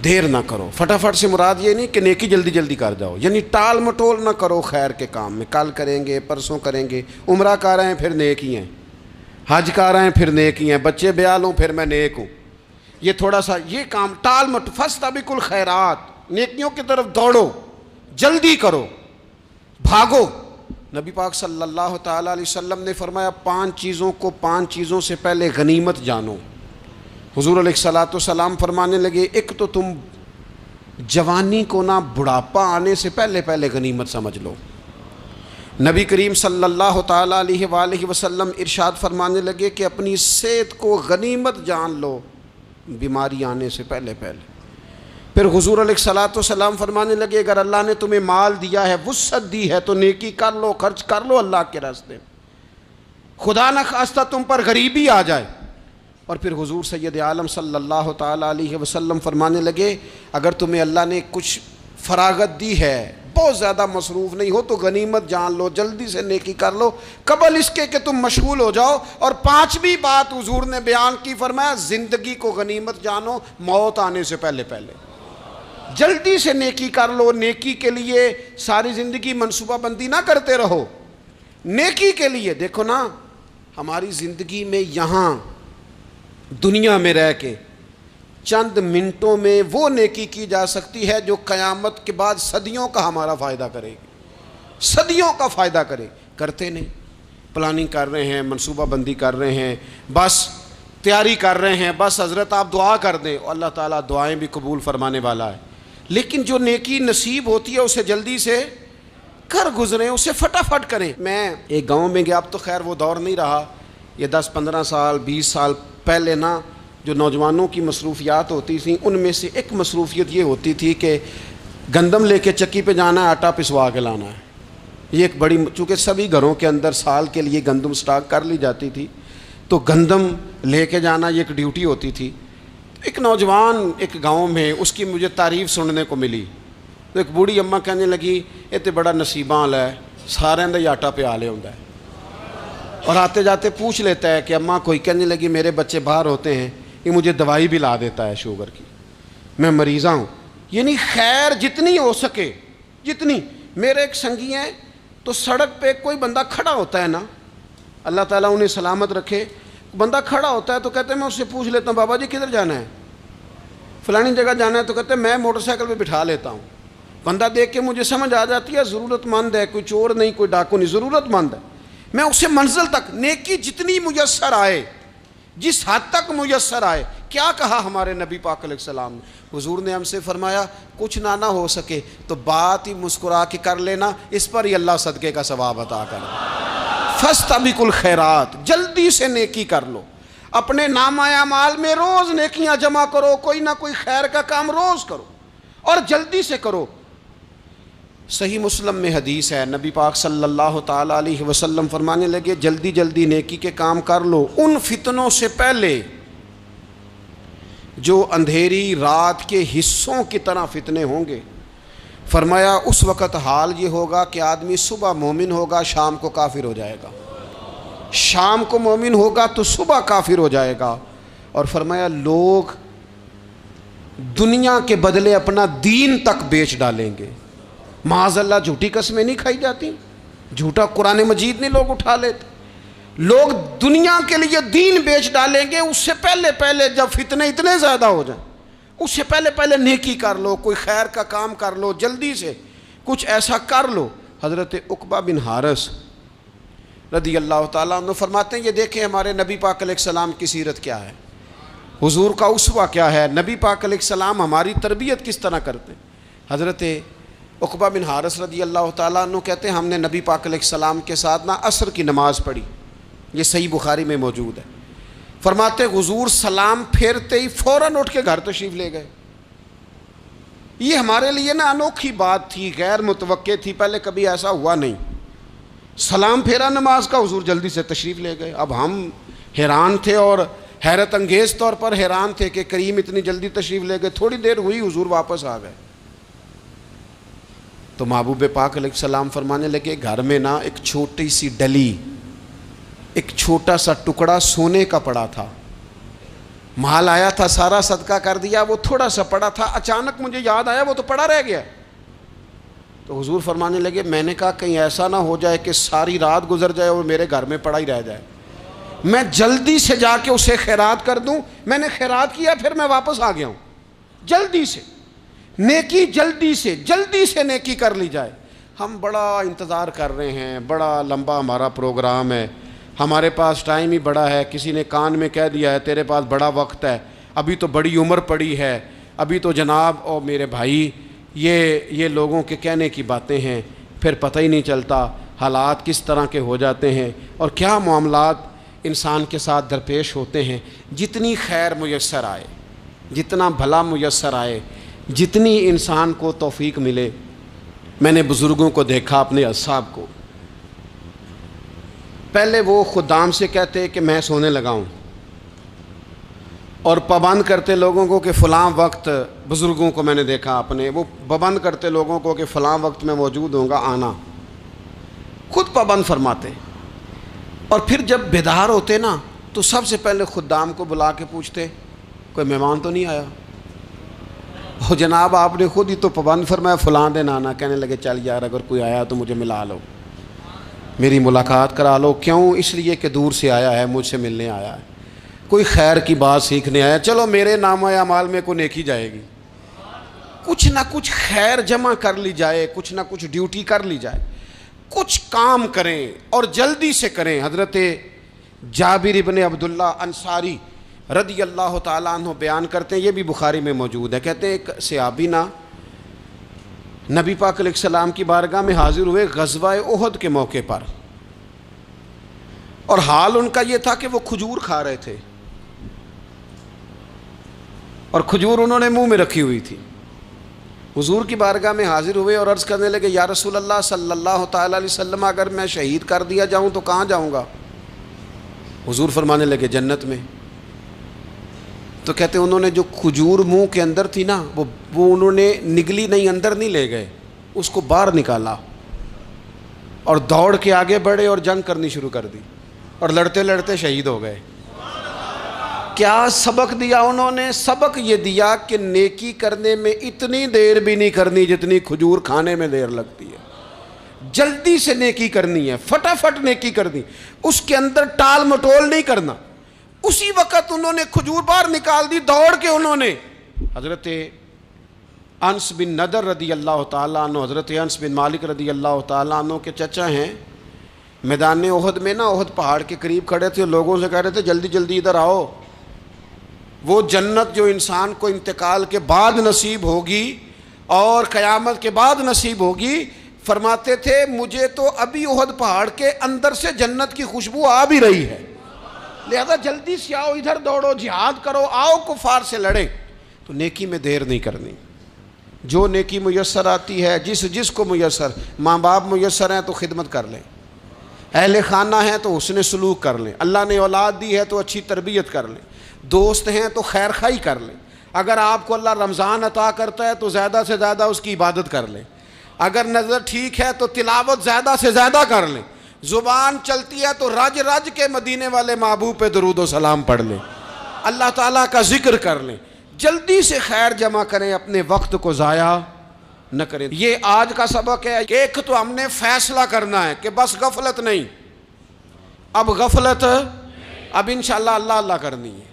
دیر نہ کرو۔ فٹافٹ سے مراد یہ نہیں کہ نیکی جلدی جلدی کر جاؤ، یعنی ٹال مٹول نہ کرو خیر کے کام میں، کل کریں گے، پرسوں کریں گے، عمرہ کر رہے ہیں پھر نیکی ہیں، حج کر رہے ہیں پھر نیکی ہیں، بچے بیال ہوں پھر میں نیک ہوں، یہ تھوڑا سا یہ کام ٹال مٹ۔ فاستبقوا الخیرات، نیکیوں کی طرف دوڑو، جلدی کرو، بھاگو۔ نبی پاک صلی اللہ تعالیٰ علیہ وسلم نے فرمایا 5 چیزوں کو 5 چیزوں سے پہلے غنیمت جانو۔ حضور علیہ الصلوۃ والسلام فرمانے لگے ایک تو تم جوانی کو نہ بڑھاپا آنے سے پہلے پہلے غنیمت سمجھ لو۔ نبی کریم صلی اللہ تعالیٰ علیہ وآلہ وسلم ارشاد فرمانے لگے کہ اپنی صحت کو غنیمت جان لو، بیماری آنے سے پہلے پہلے۔ پھر حضور علیہ الصلوۃ والسلام فرمانے لگے اگر اللہ نے تمہیں مال دیا ہے، وسعت دی ہے، تو نیکی کر لو، خرچ کر لو اللہ کے راستے میں، خدا نہ خواستہ تم پر غریبی آ جائے۔ اور پھر حضور سید عالم صلی اللہ تعالیٰ علیہ وسلم فرمانے لگے اگر تمہیں اللہ نے کچھ فراغت دی ہے، بہت زیادہ مصروف نہیں ہو، تو غنیمت جان لو، جلدی سے نیکی کر لو قبل اس کے کہ تم مشغول ہو جاؤ۔ اور 5ویں بات حضور نے بیان کی، فرمایا زندگی کو غنیمت جانو، موت آنے سے پہلے پہلے جلدی سے نیکی کر لو۔ نیکی کے لیے ساری زندگی منصوبہ بندی نہ کرتے رہو، نیکی کے لیے دیکھو نا، ہماری زندگی میں یہاں دنیا میں رہ کے چند منٹوں میں وہ نیکی کی جا سکتی ہے جو قیامت کے بعد صدیوں کا ہمارا فائدہ کرے گی، صدیوں کا فائدہ کرے۔ کرتے نہیں، پلاننگ کر رہے ہیں، منصوبہ بندی کر رہے ہیں، بس تیاری کر رہے ہیں، بس حضرت آپ دعا کر دیں، اللہ تعالیٰ دعائیں بھی قبول فرمانے والا ہے، لیکن جو نیکی نصیب ہوتی ہے اسے جلدی سے کر گزریں، اسے فٹافٹ کریں۔ میں ایک گاؤں میں گیا، اب تو خیر وہ دور نہیں رہا، یہ 10-15 سال 20 سال پہلے نا جو نوجوانوں کی مصروفیات ہوتی تھیں ان میں سے ایک مصروفیت یہ ہوتی تھی کہ گندم لے کے چکی پہ جانا ہے، آٹا پسوا کے لانا ہے۔ یہ ایک بڑی، چونکہ سبھی گھروں کے اندر سال کے لیے گندم سٹاک کر لی جاتی تھی، تو گندم لے کے جانا یہ ایک ڈیوٹی ہوتی تھی۔ ایک نوجوان ایک گاؤں میں، اس کی مجھے تعریف سننے کو ملی، تو ایک بوڑھی اماں کہنے لگی یہ تو بڑا نصیباں والا ہے، سارے دا آٹا پیا لے ہوندا ہے۔ اور آتے جاتے پوچھ لیتا ہے کہ اماں کوئی کہنے لگی میرے بچے باہر ہوتے ہیں، یہ مجھے دوائی بھی لا دیتا ہے شوگر کی، میں مریضہ ہوں۔ یعنی خیر جتنی ہو سکے، جتنی۔ میرے ایک سنگی ہیں تو سڑک پہ کوئی بندہ کھڑا ہوتا ہے نا، اللہ تعالیٰ انہیں سلامت رکھے، بندہ کھڑا ہوتا ہے تو کہتے ہیں میں اس سے پوچھ لیتا ہوں بابا جی کدھر جانا ہے، فلانی جگہ جانا ہے، تو کہتے ہیں میں موٹر سائیکل پہ بٹھا لیتا ہوں۔ بندہ دیکھ کے مجھے سمجھ آ جاتی ہے ضرورت مند ہے، کوئی چور نہیں، کوئی ڈاکو نہیں، ضرورت مند ہے۔ میں اسے منزل تک نیکی جتنی میسر آئے، جس حد تک میسر آئے۔ کیا کہا ہمارے نبی پاک علیہ السلام نے؟ حضور نے ہم سے فرمایا کچھ نہ ہو سکے تو بات ہی مسکرا کے کر لینا، اس پر ہی اللہ صدقے کا ثواب عطا کرے۔ فاستبقوا الخیرات، جلدی سے نیکی کر لو، اپنے نامہ اعمال میں روز نیکیاں جمع کرو، کوئی نہ کوئی خیر کا کام روز کرو اور جلدی سے کرو۔ صحیح مسلم میں حدیث ہے، نبی پاک صلی اللہ تعالیٰ علیہ وسلم فرمانے لگے جلدی جلدی نیکی کے کام کر لو ان فتنوں سے پہلے جو اندھیری رات کے حصوں کی طرح فتنے ہوں گے۔ فرمایا اس وقت حال یہ ہوگا کہ آدمی صبح مومن ہوگا، شام کو کافر ہو جائے گا، شام کو مومن ہوگا تو صبح کافر ہو جائے گا۔ اور فرمایا لوگ دنیا کے بدلے اپنا دین تک بیچ ڈالیں گے۔ معاذ اللہ جھوٹی قسمیں نہیں کھائی جاتی، جھوٹا قرآن مجید نہیں لوگ اٹھا لیتے، لوگ دنیا کے لیے دین بیچ ڈالیں گے۔ اس سے پہلے جب فتنے اتنے زیادہ ہو جائیں، اس سے پہلے نیکی کر لو، کوئی خیر کا کام کر لو، جلدی سے کچھ ایسا کر لو۔ حضرت عقبہ بن حارث رضی اللہ تعالیٰ عنہ فرماتے ہیں یہ دیکھیں ہمارے نبی پاک علیہ السلام کی سیرت کیا ہے، حضور کا اسوہ کیا ہے، نبی پاک علیہ السلام ہماری تربیت کس طرح کرتے ہیں۔ حضرت عقبہ بن حارث رضی اللہ تعالیٰ عنہ کہتے ہیں ہم نے نبی پاک علیہ السلام کے ساتھ عصر کی نماز پڑھی، یہ صحیح بخاری میں موجود ہے۔ فرماتے حضور سلام پھیرتے ہی فوراً اٹھ کے گھر تشریف لے گئے۔ یہ ہمارے لیے انوکھی بات تھی، غیر متوقع تھی، پہلے کبھی ایسا ہوا نہیں۔ سلام پھیرا نماز کا، حضور جلدی سے تشریف لے گئے۔ اب ہم حیران تھے اور حیرت انگیز طور پر حیران تھے کہ کریم اتنی جلدی تشریف لے گئے۔ تھوڑی دیر ہوئی حضور واپس آ گئے تو محبوب پاک علیہ السلام فرمانے لگے گھر میں ایک چھوٹی سی ڈلی، ایک چھوٹا سا ٹکڑا سونے کا پڑا تھا، مال آیا تھا سارا صدقہ کر دیا، وہ تھوڑا سا پڑا تھا، اچانک مجھے یاد آیا وہ تو پڑا رہ گیا۔ تو حضور فرمانے لگے میں نے کہا کہیں ایسا نہ ہو جائے کہ ساری رات گزر جائے اور میرے گھر میں پڑا ہی رہ جائے، میں جلدی سے جا کے اسے خیرات کر دوں۔ میں نے خیرات کیا پھر میں واپس آ گیا ہوں۔ جلدی سے نیکی، جلدی سے نیکی کر لی جائے۔ ہم بڑا انتظار کر رہے ہیں، بڑا لمبا ہمارا پروگرام ہے، ہمارے پاس ٹائم ہی بڑا ہے، کسی نے کان میں کہہ دیا ہے تیرے پاس بڑا وقت ہے، ابھی تو بڑی عمر پڑی ہے، ابھی تو جناب اور میرے بھائی یہ لوگوں کے کہنے کی باتیں ہیں، پھر پتہ ہی نہیں چلتا حالات کس طرح کے ہو جاتے ہیں اور کیا معاملات انسان کے ساتھ درپیش ہوتے ہیں۔ جتنی خیر میسر آئے، جتنا بھلا میسر آئے، جتنی انسان کو توفیق ملے۔ میں نے بزرگوں کو دیکھا، اپنے اصحاب کو، پہلے وہ خدام سے کہتے کہ میں سونے لگا ہوں اور پابند کرتے لوگوں کو کہ فلاں وقت، بزرگوں کو میں نے دیکھا اپنے، وہ پابند کرتے لوگوں کو کہ فلاں وقت میں موجود ہوں گا آنا، خود پابند فرماتے، اور پھر جب بیدار ہوتے تو سب سے پہلے خدام کو بلا کے پوچھتے کوئی مہمان تو نہیں آیا؟ وہ جناب آپ نے خود ہی تو پابند فرمایا فلاں دن آنا۔ کہنے لگے چل یار اگر کوئی آیا تو مجھے ملا لو، میری ملاقات کرا لو۔ کیوں؟ اس لیے کہ دور سے آیا ہے، مجھ سے ملنے آیا ہے، کوئی خیر کی بات سیکھنے آیا، چلو میرے نامہ اعمال میں کوئی نیکی جائے گی، کچھ نہ کچھ خیر جمع کر لی جائے، کچھ نہ کچھ ڈیوٹی کر لی جائے، کچھ کام کریں اور جلدی سے کریں۔ حضرت جابر ابن عبداللہ انصاری رضی اللہ تعالیٰ عنہ بیان کرتے ہیں، یہ بھی بخاری میں موجود ہے، کہتے ہیں ایک صحابی نبی پاک علیہ السلام کی بارگاہ میں حاضر ہوئے غزوہ احد کے موقع پر، اور حال ان کا یہ تھا کہ وہ کھجور کھا رہے تھے اور کھجور انہوں نے منہ میں رکھی ہوئی تھی۔ حضور کی بارگاہ میں حاضر ہوئے اور عرض کرنے لگے یا رسول اللہ صلی اللہ تعالیٰ علیہ وسلم اگر میں شہید کر دیا جاؤں تو کہاں جاؤں گا؟ حضور فرمانے لگے جنت میں۔ تو کہتے انہوں نے جو کھجور منہ کے اندر تھی وہ انہوں نے نگلی نہیں، اندر نہیں لے گئے، اس کو باہر نکالا اور دوڑ کے آگے بڑھے اور جنگ کرنی شروع کر دی۔ اور لڑتے لڑتے شہید ہو گئے۔ کیا سبق دیا انہوں نے؟ سبق یہ دیا کہ نیکی کرنے میں اتنی دیر بھی نہیں کرنی جتنی کھجور کھانے میں دیر لگتی ہے۔ جلدی سے نیکی کرنی ہے، فٹافٹ نیکی کرنی، اس کے اندر ٹال مٹول نہیں کرنا۔ اسی وقت انہوں نے کھجور باہر نکال دی، دوڑ کے انہوں نے حضرت انس بن نضر رضی اللہ تعالیٰ عنہ، حضرت انس بن مالک رضی اللہ تعالیٰ عنہ کے چچا ہیں، میدان احد میں نا، احد پہاڑ کے قریب کھڑے تھے، لوگوں سے کہہ رہے تھے جلدی جلدی ادھر آؤ، وہ جنت جو انسان کو انتقال کے بعد نصیب ہوگی اور قیامت کے بعد نصیب ہوگی، فرماتے تھے مجھے تو ابھی احد پہاڑ کے اندر سے جنت کی خوشبو آ بھی رہی ہے، لہذا جلدی سے آؤ، ادھر دوڑو، جہاد کرو، آؤ کفار سے لڑیں۔ تو نیکی میں دیر نہیں کرنی، جو نیکی میسر آتی ہے، جس کو میسر، ماں باپ میسر ہیں تو خدمت کر لیں، اہل خانہ ہیں تو حسن سلوک کر لیں، اللہ نے اولاد دی ہے تو اچھی تربیت کر لیں، دوست ہیں تو خیر خواہی کر لیں، اگر آپ کو اللہ رمضان عطا کرتا ہے تو زیادہ سے زیادہ اس کی عبادت کر لیں، اگر نظر ٹھیک ہے تو تلاوت زیادہ سے زیادہ کر لیں، زبان چلتی ہے تو رج رج کے مدینے والے محبوب پہ درود و سلام پڑھ لیں، اللہ تعالیٰ کا ذکر کر لیں، جلدی سے خیر جمع کریں، اپنے وقت کو ضائع نہ کریں۔ یہ آج کا سبق ہے۔ ایک تو ہم نے فیصلہ کرنا ہے کہ بس غفلت نہیں، اب غفلت، اب انشاءاللہ اللہ اللہ کرنی ہے،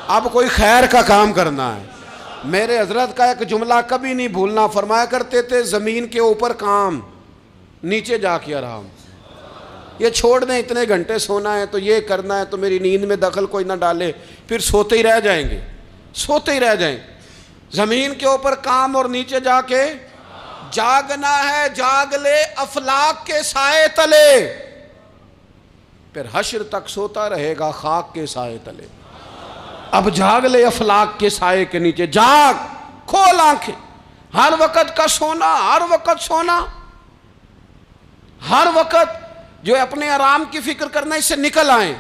اب کوئی خیر کا کام کرنا ہے۔ میرے حضرت کا ایک جملہ کبھی نہیں بھولنا، فرمایا کرتے تھے زمین کے اوپر کام، نیچے جا کے آرام۔ یہ چھوڑ دیں اتنے گھنٹے سونا ہے تو یہ کرنا ہے تو میری نیند میں دخل کوئی نہ ڈالے، پھر سوتے ہی رہ جائیں گے، سوتے ہی رہ جائیں گے۔ زمین کے اوپر کام اور نیچے جا کے جاگنا ہے، جاگ لے افلاک کے سائے تلے، پھر حشر تک سوتا رہے گا خاک کے سائے تلے۔ اب جاگ لے افلاک کے سائے کے نیچے، جاگ، کھول آنکھیں، ہر وقت کا سونا، ہر وقت سونا، ہر وقت جو اپنے آرام کی فکر کرنا، اس سے نکل آئیں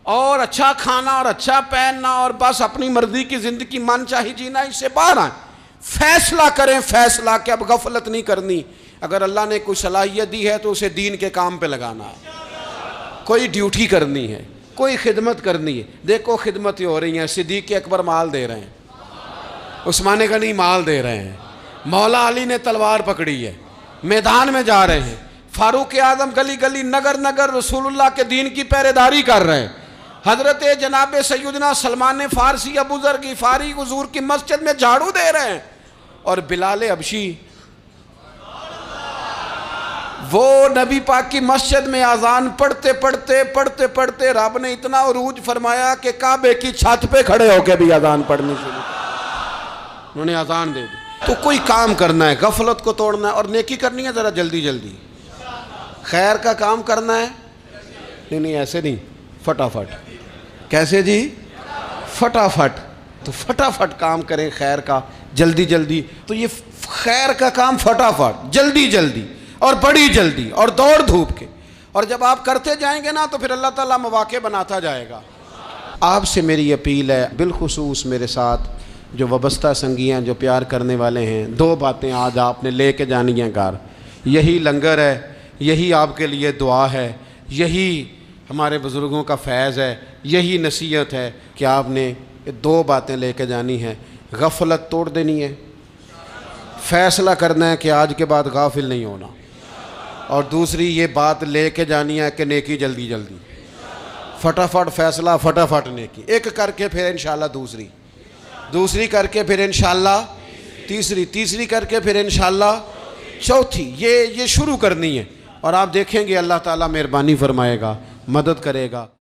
اور اچھا کھانا اور اچھا پہننا اور بس اپنی مرضی کی زندگی من چاہی جینا، اس سے باہر آئیں۔ فیصلہ کریں، فیصلہ کہ اب غفلت نہیں کرنی، اگر اللہ نے کوئی صلاحیت دی ہے تو اسے دین کے کام پہ لگانا ہے، کوئی ڈیوٹی کرنی ہے، کوئی خدمت کرنی ہے۔ دیکھو خدمتیں ہو رہی ہیں، صدیق اکبر مال دے رہے ہیں، عثمان غنی مال دے رہے ہیں، مولا علی نے تلوار پکڑی ہے، میدان میں جا رہے ہیں، فاروق اعظم گلی گلی نگر نگر رسول اللہ کے دین کی پہرے داری کر رہے ہیں، حضرت جناب سیدنا سلمان فارسی ابو ذر غفاری حضور کی مسجد میں جھاڑو دے رہے ہیں، اور بلال حبشی وہ نبی پاک کی مسجد میں اذان پڑھتے پڑھتے رب نے اتنا عروج فرمایا کہ کعبے کی چھت پہ کھڑے ہو کے بھی اذان پڑھنی شروع، انہوں نے اذان دے دی۔ تو کوئی کام کرنا ہے، غفلت کو توڑنا ہے اور نیکی کرنی ہے، ذرا جلدی جلدی خیر کا کام کرنا ہے، نہیں ایسے نہیں، فٹافٹ۔ کیسے جی؟ فٹافٹ۔ تو فٹافٹ کام کریں خیر کا، جلدی جلدی۔ تو یہ خیر کا کام فٹافٹ، جلدی جلدی اور بڑی جلدی اور دوڑ دھوپ کے، اور جب آپ کرتے جائیں گے نا تو پھر اللہ تعالیٰ مواقع بناتا جائے گا۔ آپ سے میری اپیل ہے، بالخصوص میرے ساتھ جو وابستہ سنگی ہیں، جو پیار کرنے والے ہیں، دو باتیں آج آپ نے لے کے جانی ہیں گھر۔ یہی لنگر ہے، یہی آپ کے لیے دعا ہے، یہی ہمارے بزرگوں کا فیض ہے، یہی نصیحت ہے کہ آپ نے یہ دو باتیں لے کے جانی ہیں۔ غفلت توڑ دینی ہے، فیصلہ کرنا ہے کہ آج کے بعد غافل نہیں ہونا، اور دوسری یہ بات لے کے جانی ہے کہ نیکی جلدی جلدی، فٹافٹ فیصلہ، فٹافٹ نیکی، ایک کر کے پھر انشاءاللہ دوسری کر کے پھر انشاءاللہ تیسری کر کے پھر انشاءاللہ چوتھی، یہ شروع کرنی ہے، اور آپ دیکھیں گے اللہ تعالیٰ مہربانی فرمائے گا، مدد کرے گا۔